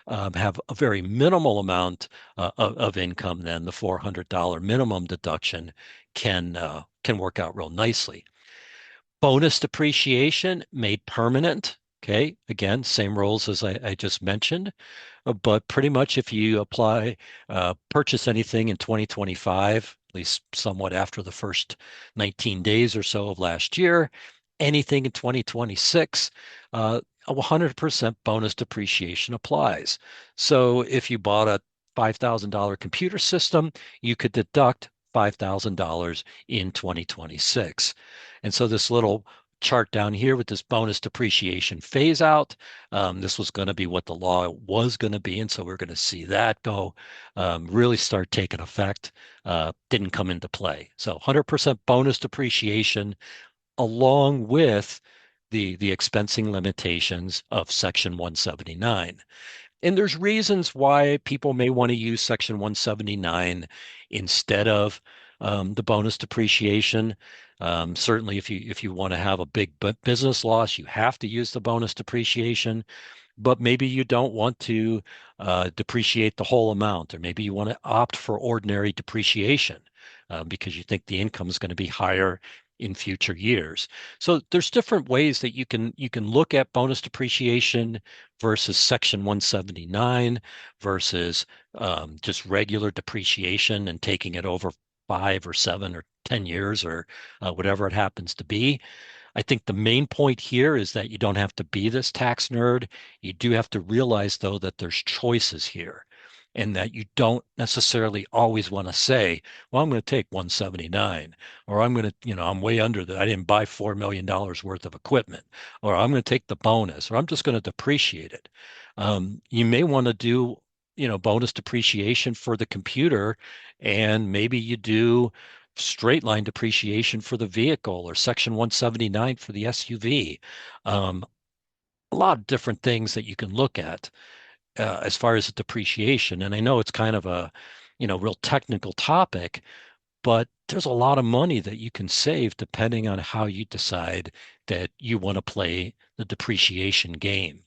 have a very minimal amount of income, then the $400 minimum deduction can work out real nicely. Bonus depreciation made permanent. Okay, again, same rules as I just mentioned. But pretty much if you purchase anything in 2025, at least somewhat after the first 19 days or so of last year, anything in 2026, 100% bonus depreciation applies. So if you bought a $5,000 computer system, you could deduct $5,000 in 2026. And so this little chart down here with this bonus depreciation phase out, this was going to be what the law was going to be. And so we're going to see that go really start taking effect. Didn't come into play. So 100% bonus depreciation along with the expensing limitations of Section 179. And there's reasons why people may want to use Section 179 instead of the bonus depreciation. Certainly, if you want to have a big business loss, you have to use the bonus depreciation. But maybe you don't want to depreciate the whole amount, or maybe you want to opt for ordinary depreciation because you think the income is going to be higher in future years. So there's different ways that you can look at bonus depreciation versus Section 179 versus just regular depreciation and taking it over 5 or 7 or 10 years or whatever it happens to be. I think the main point here is that you don't have to be this tax nerd. You do have to realize, though, that there's choices here and that you don't necessarily always want to say, well, I'm going to take 179, or I'm going to, I'm way under that. I didn't buy $4 million worth of equipment, or I'm going to take the bonus, or I'm just going to depreciate it. You may want to do, bonus depreciation for the computer, and maybe you do straight line depreciation for the vehicle or Section 179 for the SUV. Um, a lot of different things that you can look at as far as depreciation. And I know it's kind of a, real technical topic, but there's a lot of money that you can save depending on how you decide that you want to play the depreciation game.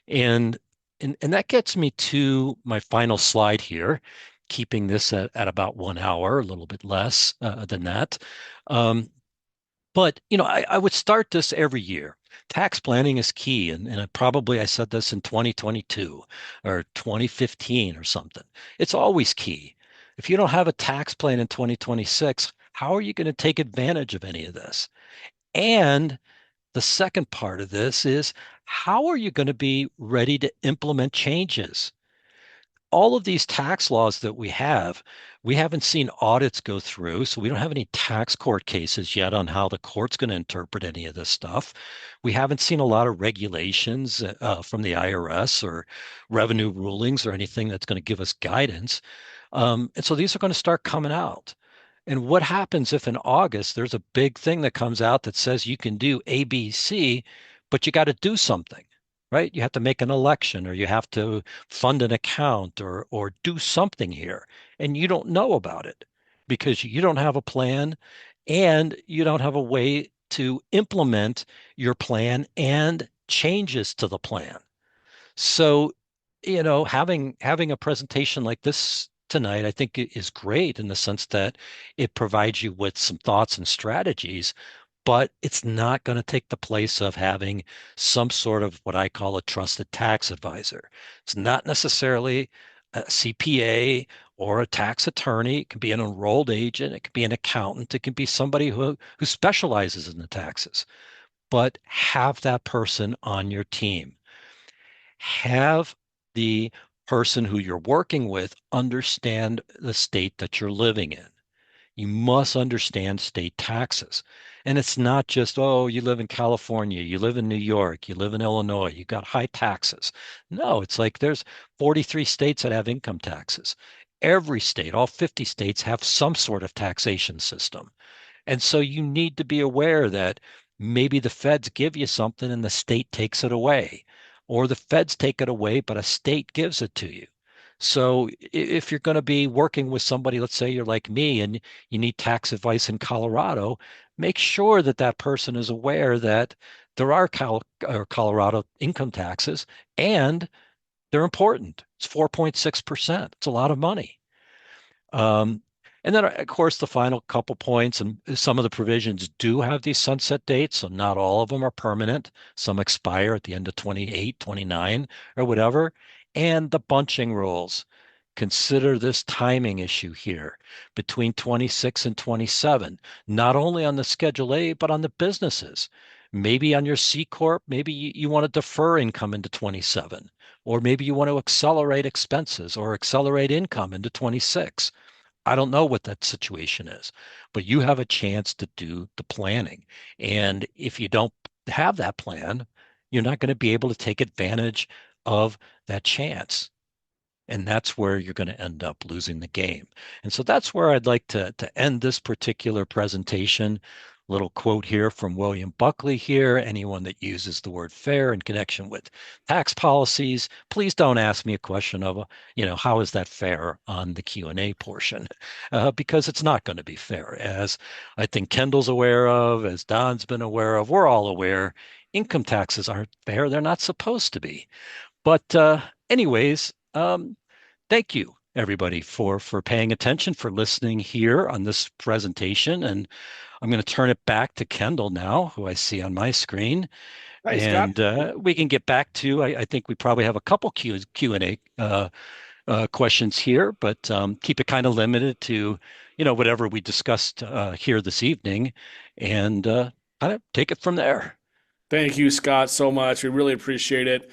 And and that gets me to my final slide here, keeping this at about 1 hour, a little bit less than that. Um, but I would start this every year. Tax planning is key, and I said this in 2022 or 2015 or something. It's always key. If you don't have a tax plan in 2026, how are you going to take advantage of any of this? And the second part of this is how are you going to be ready to implement changes? All of these tax laws that we haven't seen audits go through, so we don't have any tax court cases yet on how the court's going to interpret any of this stuff. We haven't seen a lot of regulations from the IRS or revenue rulings or anything that's going to give us guidance. And so these are going to start coming out. And what happens if in August there's a big thing that comes out that says you can do A, B, C, but you got to do something, right? You have to make an election or you have to fund an account or do something here, and you don't know about it because you don't have a plan and you don't have a way to implement your plan and changes to the plan. So, having a presentation like this tonight, I think is great in the sense that it provides you with some thoughts and strategies, but it's not going to take the place of having some sort of what I call a trusted tax advisor. It's not necessarily a CPA or a tax attorney. It can be an enrolled agent. It can be an accountant. It can be somebody who specializes in the taxes, but have that person on your team. Have the person who you're working with understand the state that you're living in. You must understand state taxes. And it's not just, oh, you live in California, you live in New York, you live in Illinois, you got high taxes. No, it's like there's 43 states that have income taxes. Every state, all 50 states have some sort of taxation system. And so you need to be aware that maybe the feds give you something and the state takes it away, or the feds take it away, but a state gives it to you. So if you're going to be working with somebody, let's say you're like me and you need tax advice in Colorado, make sure that that person is aware that there are Colorado income taxes and they're important. It's 4.6%. It's a lot of money. Um, And then, of course, the final couple points, and some of the provisions do have these sunset dates, so not all of them are permanent. Some expire at the end of 28, 29, or whatever. And the bunching rules. Consider this timing issue here between 26 and 27, not only on the Schedule A, but on the businesses. Maybe on your C Corp, maybe you want to defer income into 27, or maybe you want to accelerate expenses or accelerate income into 26. I don't know what that situation is, but you have a chance to do the planning. And if you don't have that plan, you're not going to be able to take advantage of that chance. And that's where you're going to end up losing the game. And so that's where I'd like to end this particular presentation. Little quote here from William Buckley here. Anyone that uses the word fair in connection with tax policies, please don't ask me a question of, how is that fair on the Q&A portion? Because it's not going to be fair. As I think Kendall's aware of, as Don's been aware of, we're all aware, income taxes aren't fair. They're not supposed to be. But anyways, thank you everybody for paying attention, for listening here on this presentation. And I'm going to turn it back to Kendall now, who I see on my screen, Hey, Scott. and we can get back to. I think we probably have a couple Q&A questions here, but keep it kind of limited to whatever we discussed here this evening, and kind of take it from there. Thank you, Scott, so much. We really appreciate it.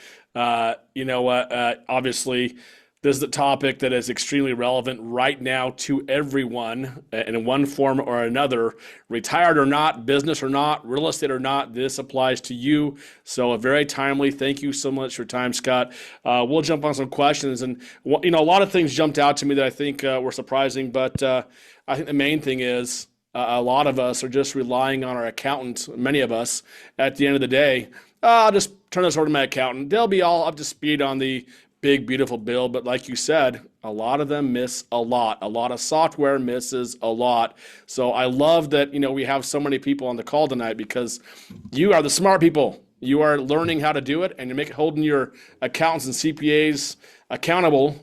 You know what? Obviously, this is a topic that is extremely relevant right now to everyone in one form or another, retired or not, business or not, real estate or not. This applies to you. So, a very timely. Thank you so much for your time, Scott. We'll jump on some questions, and a lot of things jumped out to me that I think were surprising. But I think the main thing is a lot of us are just relying on our accountant. Many of us, at the end of the day, I'll just turn this over to my accountant. They'll be all up to speed on the big, beautiful bill. But like you said, a lot of them miss a lot. A lot of software misses a lot. So I love that, we have so many people on the call tonight because you are the smart people. You are learning how to do it, and you're holding your accountants and CPAs accountable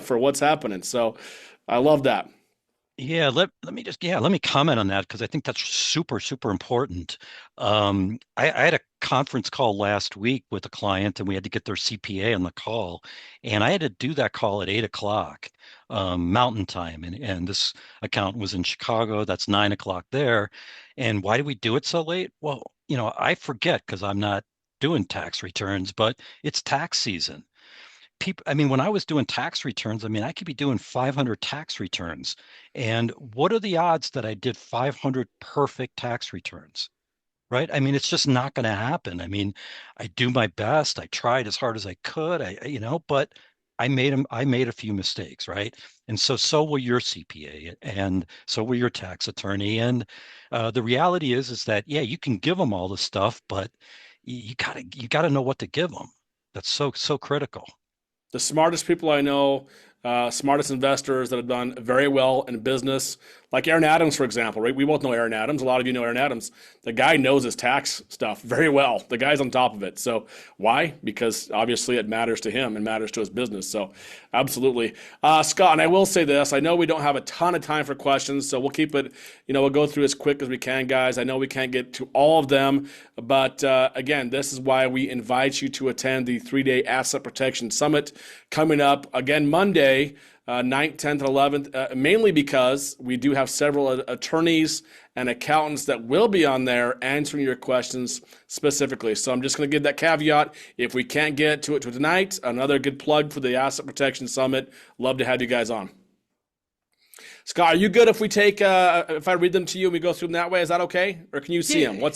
for what's happening. So I love that. Yeah, let me comment on that because I think that's super, super important. I had a conference call last week with a client and we had to get their CPA on the call. And I had to do that call at 8 o'clock Mountain Time. And this accountant was in Chicago. That's 9 o'clock there. And why do we do it so late? Well, I forget because I'm not doing tax returns, but it's tax season. When I was doing tax returns, I could be doing 500 tax returns. And what are the odds that I did 500 perfect tax returns? Right? It's just not going to happen. I do my best. I tried as hard as I could. But I made a few mistakes, right? And so will your CPA, and so will your tax attorney. And the reality is that yeah, you can give them all the stuff, but you gotta know what to give them. That's so critical. The smartest people I know, smartest investors that have done very well in business, like Aaron Adams, for example, right? We both know Aaron Adams. A lot of you know Aaron Adams. The guy knows his tax stuff very well. The guy's on top of it. So why? Because obviously it matters to him and matters to his business. So absolutely. Scott, and I will say this, I know we don't have a ton of time for questions, so we'll keep it, we'll go through as quick as we can, guys. I know we can't get to all of them, but again, this is why we invite you to attend the 3-day Asset Protection Summit coming up again Monday, 9th, 10th, and 11th, mainly because we do have several attorneys and accountants that will be on there answering your questions specifically. So I'm just going to give that caveat. If we can't get to it tonight, another good plug for the Asset Protection Summit. Love to have you guys on. Scott, are you good if we take, if I read them to you and we go through them that way? Is that okay? Or can you see them? Yeah,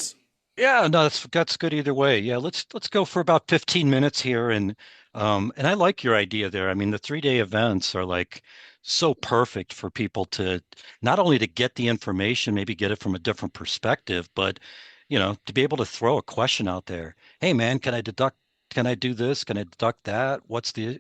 yeah, no, that's good either way. Yeah, let's go for about 15 minutes here, and I like your idea there. The 3-day events are like so perfect for people to not only to get the information, maybe get it from a different perspective, but to be able to throw a question out there. Hey man, can I deduct? Can I do this? Can I deduct that? What's the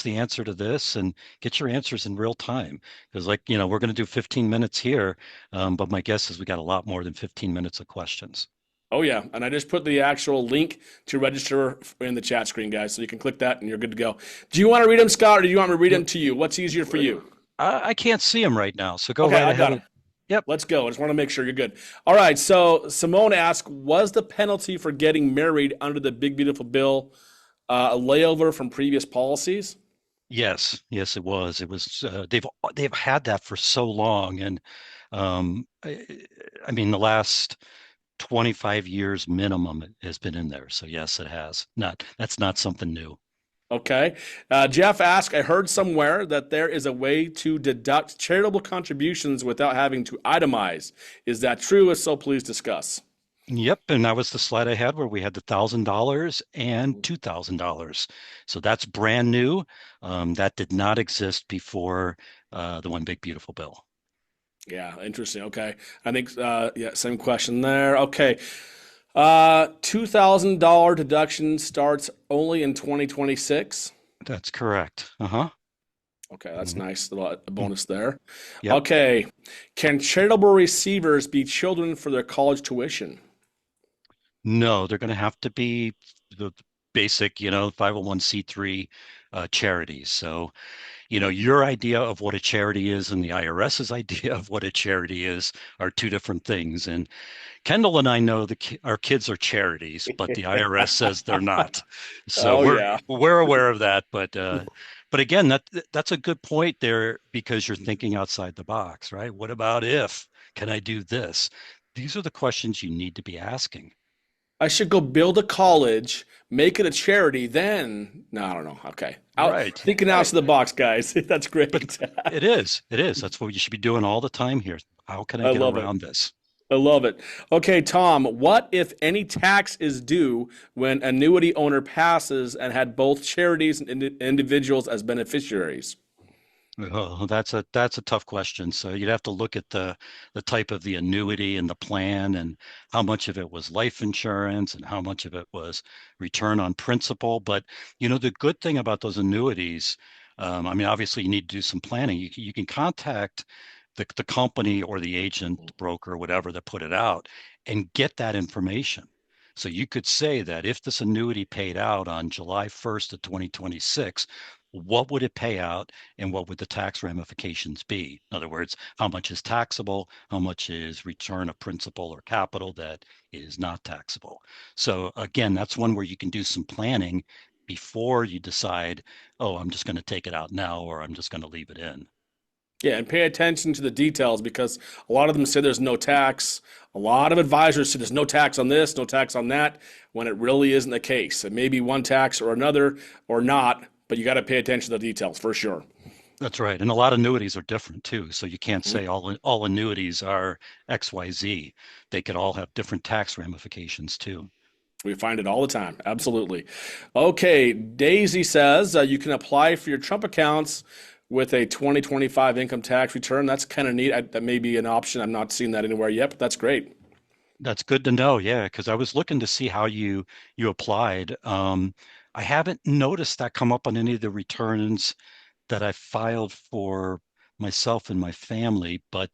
answer to this? And get your answers in real time. Because we're going to do 15 minutes here, but my guess is we got a lot more than 15 minutes of questions. Oh yeah, and I just put the actual link to register in the chat screen, guys, so you can click that and you're good to go. Do you want to read them, Scott, or do you want me to read them to you? What's easier for you? I can't see them right now, so go Okay, right I ahead got and them. yep. Let's go. I just want to make sure you're good. All right. So Simone asked, was the penalty for getting married under the Big Beautiful Bill a layover from previous policies? Yes, yes, it was. It was. They've had that for so long, and I mean, the last 25 years minimum has been in there. So yes, it has. Not that's not something new. Okay. Jeff asked, I heard somewhere that there is a way to deduct charitable contributions without having to itemize. Is that true? If so, please discuss. Yep, and that was the slide I had where we had the $1,000 and $2,000. So that's brand new. That did not exist before the One Big Beautiful Bill. Yeah, interesting. Okay. I think, yeah, same question there. Okay. $2,000 deduction starts only in 2026. That's correct. Uh-huh. Okay, that's Mhm. nice. A bonus there. Yep. Okay. Can charitable receivers be children for their college tuition? No, they're going to have to be the basic, 501c3 charities. So, your idea of what a charity is and the IRS's idea of what a charity is are two different things. And Kendall and I know our kids are charities, but the IRS says they're not. So Oh, we're yeah. we're aware of that. But again, that's a good point there because you're thinking outside the box, right? What about if? Can I do this? These are the questions you need to be asking. I should go build a college, make it a charity, then. No, I don't know. Okay. Out Right. thinking Right. outside the box, guys. That's But great. it is. It is. That's what you should be doing all the time here. How can I I get love it. around this? I love it. Okay, Tom, what if any tax is due when annuity owner passes and had both charities and individuals as beneficiaries? Oh, that's a tough question. So you'd have to look at the type of the annuity and the plan and how much of it was life insurance and how much of it was return on principal. But the good thing about those annuities, I mean, obviously you need to do some planning. You can contact the company or the agent, the broker, whatever that put it out, and get that information. So you could say that if this annuity paid out on July 1st of 2026, what would it pay out and what would the tax ramifications be? In other words, how much is taxable? How much is return of principal or capital that is not taxable? So again, that's one where you can do some planning before you decide, oh, I'm just going to take it out now or I'm just going to leave it in. Yeah, and pay attention to the details because a lot of them say there's no tax. A lot of advisors say there's no tax on this, no tax on that, when it really isn't the case. It may be one tax or another or not, but you got to pay attention to the details for sure. That's right. And a lot of annuities are different too. So you can't Mhm. say all annuities are XYZ. They could all have different tax ramifications too. We find it all the time. Absolutely. Okay, Daisy says you can apply for your Trump accounts with a 2025 income tax return. That's kind of neat. That may be an option. I'm not seeing that anywhere yet, but that's great. That's good to know. Yeah, because I was looking to see how you applied. I haven't noticed that come up on any of the returns that I filed for myself and my family, but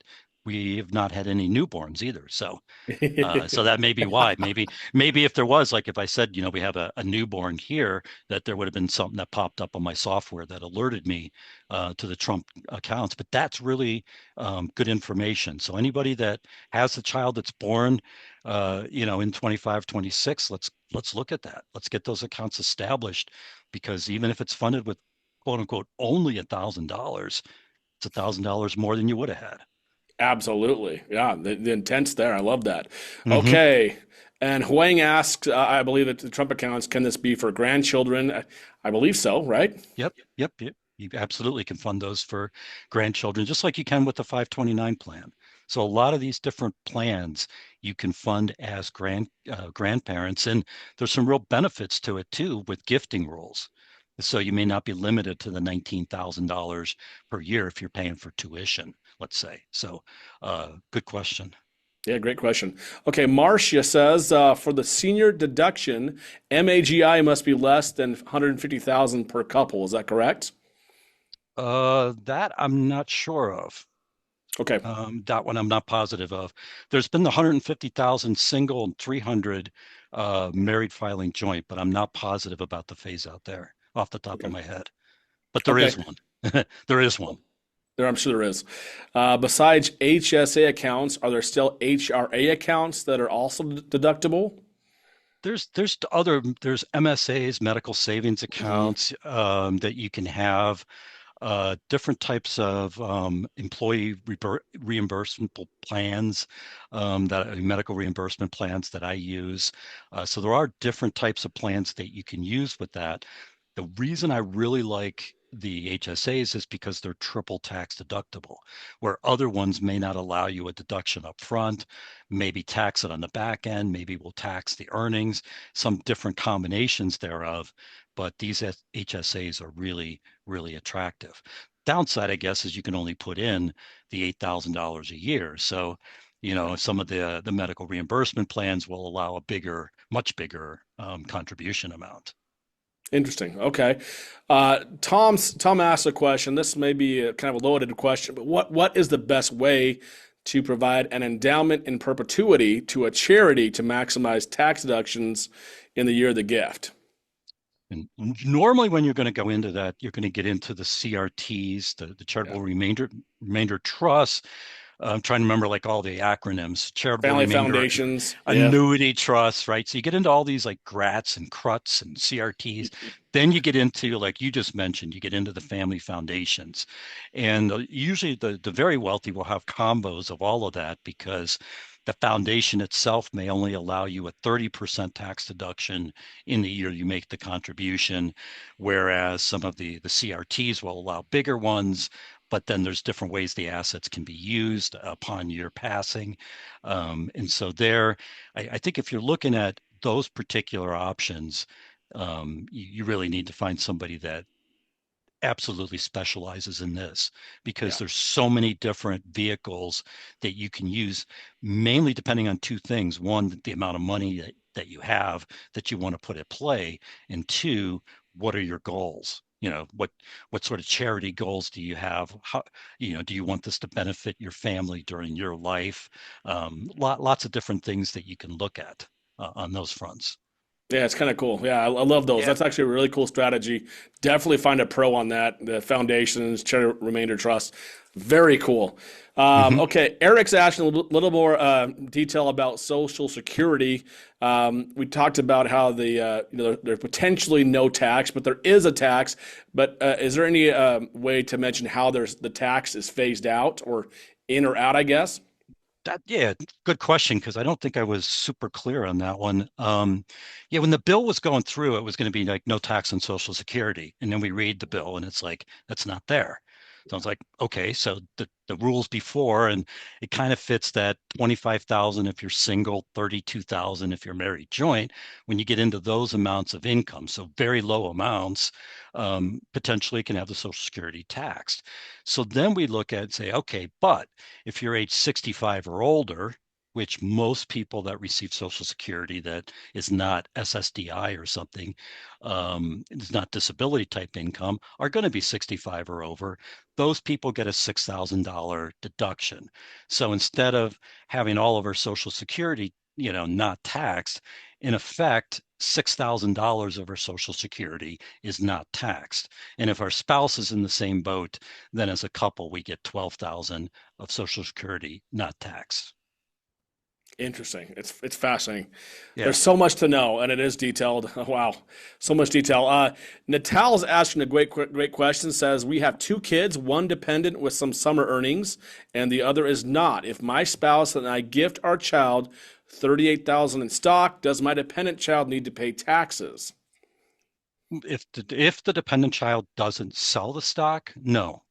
we have not had any newborns either. So that may be why. Maybe if there was, like if I said, we have a newborn here, that there would have been something that popped up on my software that alerted me to the Trump accounts. But that's really good information. So anybody that has a child that's born, in 25, 26, let's look at that. Let's get those accounts established because even if it's funded with quote unquote only $1,000, it's $1,000 more than you would have had. Absolutely. Yeah, the intent's there. I love that. Hmm. Okay. And Huang asks, I believe that the Trump accounts, can this be for grandchildren? I believe so, right? Yep. You absolutely can fund those for grandchildren, just like you can with the 529 plan. So a lot of these different plans you can fund as grandparents, and there's some real benefits to it too with gifting rules. So you may not be limited to the $19,000 per year if you're paying for tuition, let's say. So, good question. Yeah, great question. Okay, Marcia says for the senior deduction, MAGI must be less than 150,000 per couple. Is that correct? That I'm not sure of. Okay. That one I'm not positive of. There's been the 150,000 single and 300 married filing joint, but I'm not positive about the phase out there off the top of Okay. my head. But there Okay. is one. There is one. I'm sure there is. Besides HSA accounts, are there still HRA accounts that are also deductible? There's MSAs, medical savings Hmm. accounts, that you can have, different types of employee reimbursement plans, medical reimbursement plans that I use. So there are different types of plans that you can use with that. The reason I really like the HSAs is because they're triple tax deductible, where other ones may not allow you a deduction up front, maybe tax it on the back end, maybe will tax the earnings, some different combinations thereof. But these HSAs are really attractive. Downside, I guess, is you can only put in the $8,000 a year. So, some of the medical reimbursement plans will allow a much bigger contribution amount. Interesting. Okay. Tom asked a question. This may be a kind of a loaded question, but what is the best way to provide an endowment in perpetuity to a charity to maximize tax deductions in the year of the gift? And normally, when you're going to go into that, you're going to get into the CRTs, the Yeah. charitable remainder trust. I'm trying to remember like all the acronyms, charitable Family remainder foundations. Yeah. annuity trusts, right? So you get into all these like GRATs and CRUTs and CRTs. Then you get into, like you just mentioned, you get into the family foundations. And usually the very wealthy will have combos of all of that because the foundation itself may only allow you a 30% tax deduction in the year you make the contribution, whereas some of the CRTs will allow bigger ones, but then there's different ways the assets can be used upon your passing. And so I think if you're looking at those particular options, you really need to find somebody that absolutely specializes in this because Yeah. there's so many different vehicles that you can use, mainly depending on two things. One, the amount of money that you have that you want to put at play, and two, what are your goals? What sort of charity goals do you have? How, do you want this to benefit your family during your life? Lots of different things that you can look at on those fronts. Yeah, it's kind of cool. Yeah, I love those. Yeah. That's actually a really cool strategy. Definitely find a pro on that. The foundations, charity remainder trust, very cool. Mhm. Okay, Eric's asking a little more detail about Social Security. We talked about how there's potentially no tax, but there is a tax. But is there any way to mention how the tax is phased out or in or out? I guess. Yeah, good question because I don't think I was super clear on that one. Yeah, when the bill was going through, it was going to be like no tax on Social Security, and then we read the bill, and it's like that's not there. So I was like, okay, so the rules before, and it kind of fits that 25,000 if you're single, 32,000 if you're married joint. When you get into those amounts of income, so very low amounts, potentially can have the Social Security taxed. So then we look at and say, okay, but if you're age 65 or older, which most people that receive Social Security that is not SSDI or something, is not disability type income, are going to be 65 or over. Those people get a $6,000 deduction. So instead of having all of our Social Security, not taxed, in effect, $6,000 of our Social Security is not taxed. And if our spouse is in the same boat, then as a couple, we get 12,000 of Social Security, not taxed. Interesting. It's fascinating. Yeah. There's so much to know, and it is detailed. Wow, so much detail. Natal's asking a great question. Says we have two kids, one dependent with some summer earnings, and the other is not. If my spouse and I gift our child 38,000 in stock, does my dependent child need to pay taxes? If the dependent child doesn't sell the stock, no.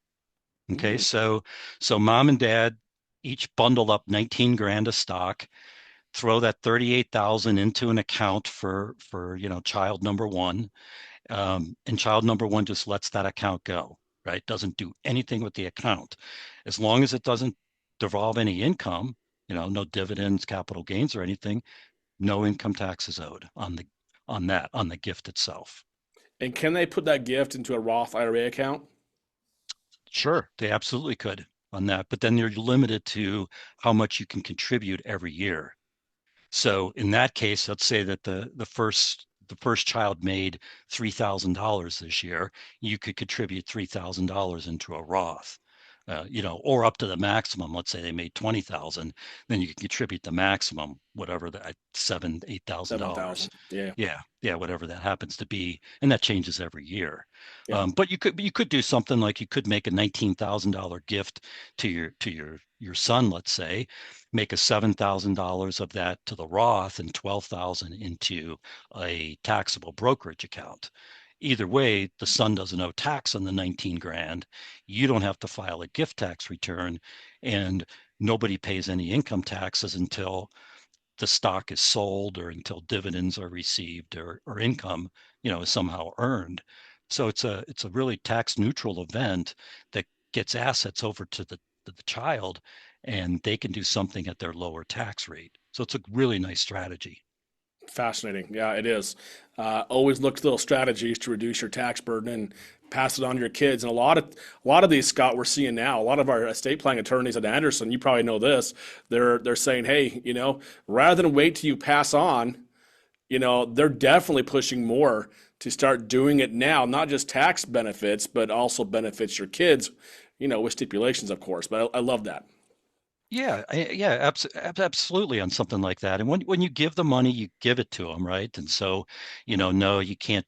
Okay. Hmm. So mom and dad each bundle up 19 grand of stock, throw that 38,000 into an account for child number one. And child number one just lets that account go, right? Doesn't do anything with the account. As long as it doesn't devolve any income, no dividends, capital gains or anything, no income tax is owed on the gift itself. And can they put that gift into a Roth IRA account? Sure, they absolutely could on that, but then you're limited to how much you can contribute every year. So in that case, let's say that the first child made $3,000 this year, you could contribute $3,000 into a Roth. or up to the maximum. Let's say they made 20,000, then you can contribute the maximum, whatever that $7,000, $8,000. 7,000. Yeah. Yeah, yeah, whatever that happens to be, and that changes every year. Yeah. But you could do something like you could make a $19,000 gift to your son, let's say, make a $7,000 of that to the Roth and 12,000 into a taxable brokerage account. Either way, the son doesn't owe tax on the 19 grand. You don't have to file a gift tax return, and nobody pays any income taxes until the stock is sold or until dividends are received or income, is somehow earned. So it's a really tax neutral event that gets assets over to the child, and they can do something at their lower tax rate. So it's a really nice strategy. Fascinating. Yeah, it is. Always look to little strategies to reduce your tax burden and pass it on to your kids. And a lot of these, Scott, we're seeing now. A lot of our estate planning attorneys at Anderson, you probably know this. They're saying, hey, rather than wait till you pass on, they're definitely pushing more to start doing it now. Not just tax benefits, but also benefits your kids. With stipulations, of course. But I love that. Yeah, yeah, absolutely on something like that. And when you give the money, you give it to them, right? And so, no, you can't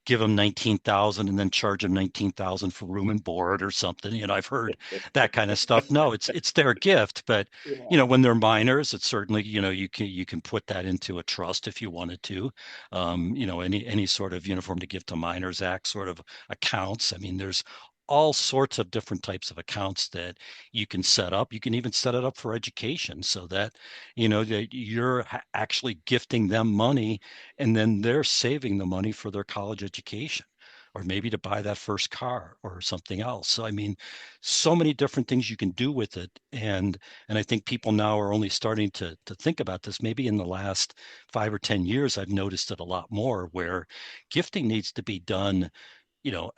give them 19,000 and then charge them 19,000 for room and board or something. I've heard that kind of stuff. No, it's their gift, but Yeah. when they're minors, it's certainly, you can put that into a trust if you wanted to. Any sort of Uniform to Give to Minors Act sort of accounts. I mean, there's all sorts of different types of accounts that you can set up. You can even set it up for education so that, that you're actually gifting them money and then they're saving the money for their college education or maybe to buy that first car or something else. So, I mean, so many different things you can do with it. And I think people now are only starting to think about this. Maybe in the last 5 or 10 years, I've noticed it a lot more where gifting needs to be done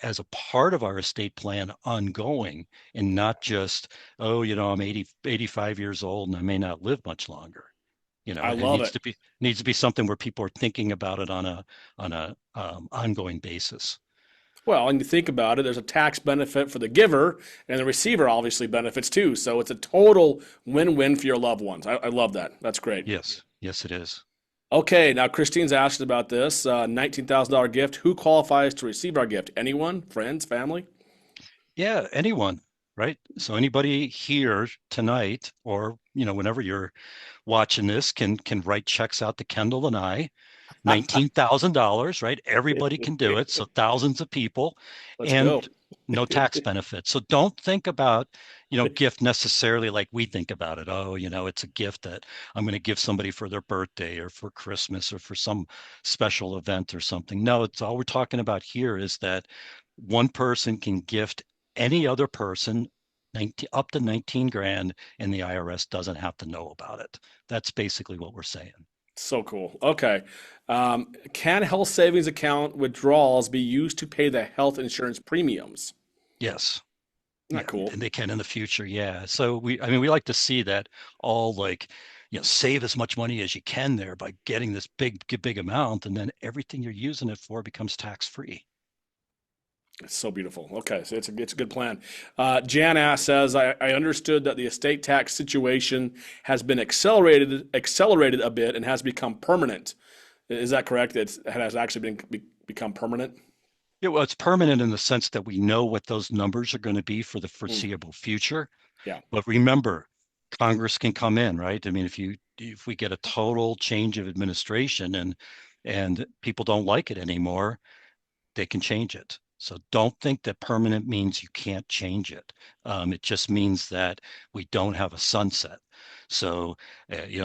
as a part of our estate plan ongoing and not just, oh, I'm 80, 85 years old and I may not live much longer. I It love needs it. to be something where people are thinking about it on a ongoing basis. Well, and you think about it, there's a tax benefit for the giver, and the receiver obviously benefits too. So it's a total win-win for your loved ones. I love that. That's great. Yes, yes, it is. Okay, now Christine's asked about this $19,000 gift. Who qualifies to receive our gift? Anyone? Friends? Family? Yeah, anyone, right? So anybody here tonight or, whenever you're watching this can write checks out to Kendall and I. $19,000, right? Everybody can do it. So thousands of people Let's go. and no tax benefit. So don't think about, gift necessarily like we think about it. Oh, it's a gift that I'm going to give somebody for their birthday or for Christmas or for some special event or something. No, it's all we're talking about here is that one person can gift any other person 19, up to 19 grand and the IRS doesn't have to know about it. That's basically what we're saying. So cool. Okay. Can health savings account withdrawals be used to pay the health insurance premiums? Yes. Not Yeah, cool. and they can in the future. Yeah. So we like to see that all like, save as much money as you can there by getting this big amount, and then everything you're using it for becomes tax free. It's so beautiful. Okay, so it's a good plan. Says, I understood that the estate tax situation has been accelerated a bit and has become permanent. Is that correct? It has actually become permanent. Yeah, well, it's permanent in the sense that we know what those numbers are going to be for the Mm, foreseeable future. yeah. But remember, Congress can come in, right? I mean, if we get a total change of administration and people don't like it anymore, they can change it. So don't think that permanent means you can't change it. It just means that we don't have a sunset. So,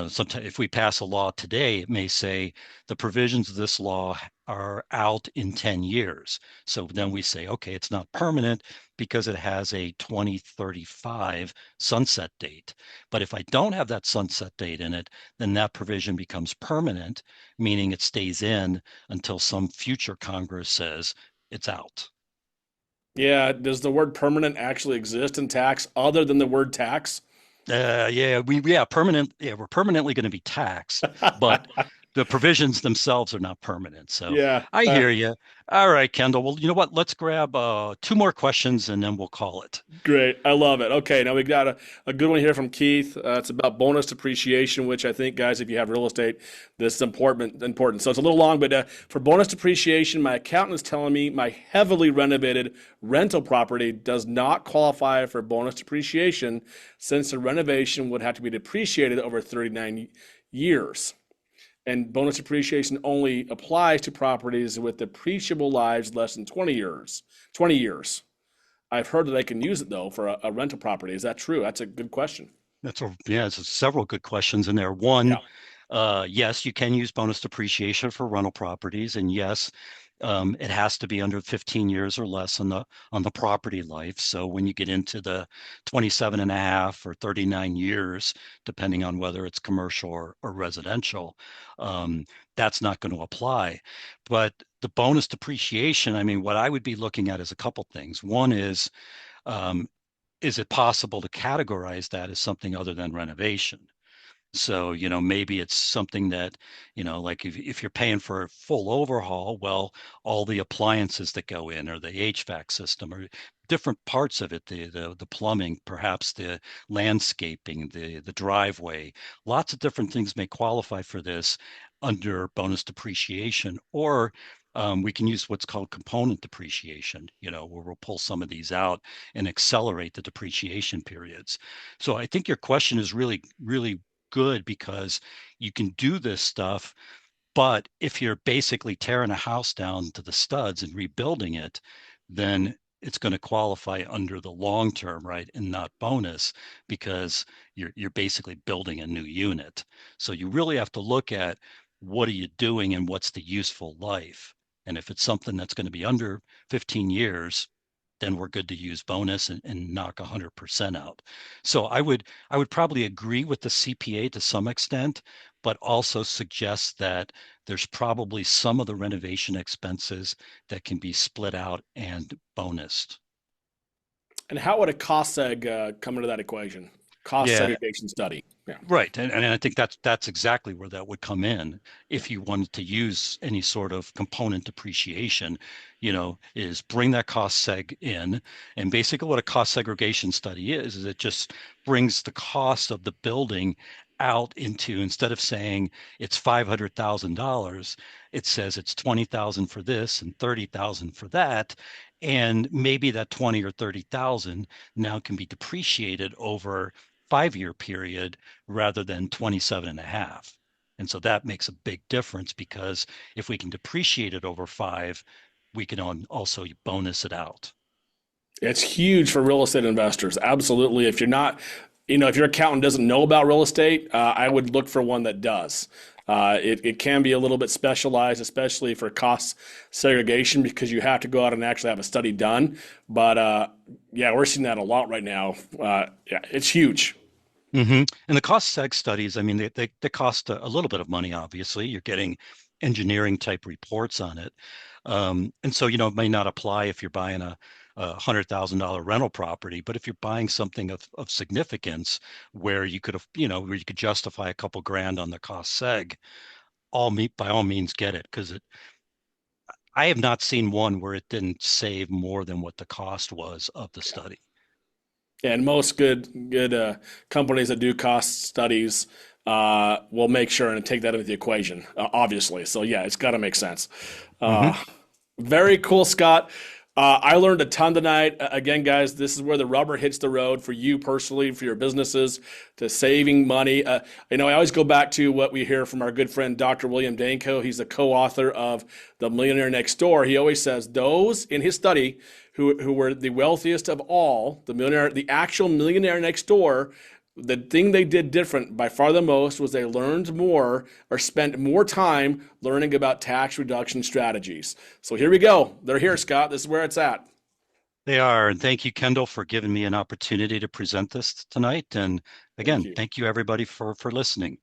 sometimes if we pass a law today, it may say the provisions of this law are out in 10 years. So then we say, okay, it's not permanent because it has a 2035 sunset date. But if I don't have that sunset date in it, then that provision becomes permanent, meaning it stays in until some future Congress says it's out. Yeah. Does the word permanent actually exist in tax other than the word tax? Yeah, permanent. Yeah, we're permanently going to be taxed, but the provisions themselves are not permanent. So Yeah. I hear you. All right, Kendall. Well, you know what? Let's grab two more questions and then we'll call it. Great. I love it. Okay, now we got a good one here from Keith. It's about bonus depreciation, which I think, guys, if you have real estate, this is important. So it's a little long, but for bonus depreciation, my accountant is telling me my heavily renovated rental property does not qualify for bonus depreciation since the renovation would have to be depreciated over 39 years. And bonus depreciation only applies to properties with depreciable lives less than 20 years. 20 years. I've heard that they can use it though for a rental property. Is that true? That's a good question. Yeah, it's several good questions in there. Yeah. One, yes, you can use bonus depreciation for rental properties, and yes, it has to be under 15 years or less on the property life. So when you get into the 27 and a half or 39 years, depending on whether it's commercial or residential, um, that's not going to apply. But the bonus depreciation, I mean, what I would be looking at is a couple things. One um, is it possible to categorize that as something other than renovation? So, maybe it's something that, like if you're paying for a full overhaul, well, all the appliances that go in or the HVAC system or different parts of it, the plumbing, perhaps the landscaping, the driveway, lots of different things may qualify for this under bonus depreciation. Or we can use what's called component depreciation, where we'll pull some of these out and accelerate the depreciation periods. So I think your question is really, really good because you can do this stuff, but if you're basically tearing a house down to the studs and rebuilding it, then it's going to qualify under the long term, right? And not bonus because you're basically building a new unit. So you really have to look at what are you doing and what's the useful life. And if it's something that's going to be under 15 years, then we're good to use bonus and knock 100% out. So I would probably agree with the CPA to some extent, but also suggest that there's probably some of the renovation expenses that can be split out and bonused. And how would a cost seg come into that equation? Cost Yeah, segregation study. Yeah. right. And I think that's exactly where that would come in. If you wanted to use any sort of component depreciation, is bring that cost seg in. And basically what a cost segregation study is it just brings the cost of the building out into, instead of saying it's $500,000, it says it's 20,000 for this and 30,000 for that. And maybe that 20 or 30,000 now can be depreciated over 5-year period rather than 27 and a half. And so that makes a big difference because if we can depreciate it over 5, we can also bonus it out. It's huge for real estate investors. Absolutely. If you're not, if your accountant doesn't know about real estate, I would look for one that does. It can be a little bit specialized, especially for cost segregation, because you have to go out and actually have a study done. But yeah, we're seeing that a lot right now. Yeah, it's huge. And the cost seg studies, I mean, they cost a little bit of money, obviously. You're getting engineering type reports on it. And so, it may not apply if you're buying a $100,000 rental property, but if you're buying something of significance where you could have, where you could justify a couple grand on the cost seg, by all means get it because I have not seen one where it didn't save more than what the cost was of the study. And most good companies that do cost studies will make sure and take that into the equation, obviously. So yeah, it's got to make sense. hmm Uh, Very cool, Scott. I learned a ton tonight. Again, guys, this is where the rubber hits the road for you personally, for your businesses, to saving money. I always go back to what we hear from our good friend Dr. William Danko. He's the co-author of The Millionaire Next Door. He always says those in his study who were the wealthiest of all, the actual millionaire next door, the thing they did different by far the most was they learned more or spent more time learning about tax reduction strategies. So here we go. They're here, Scott. This is where it's at. They are. And thank you, Kendall, for giving me an opportunity to present this tonight. And Thank again, you. thank you everybody for listening.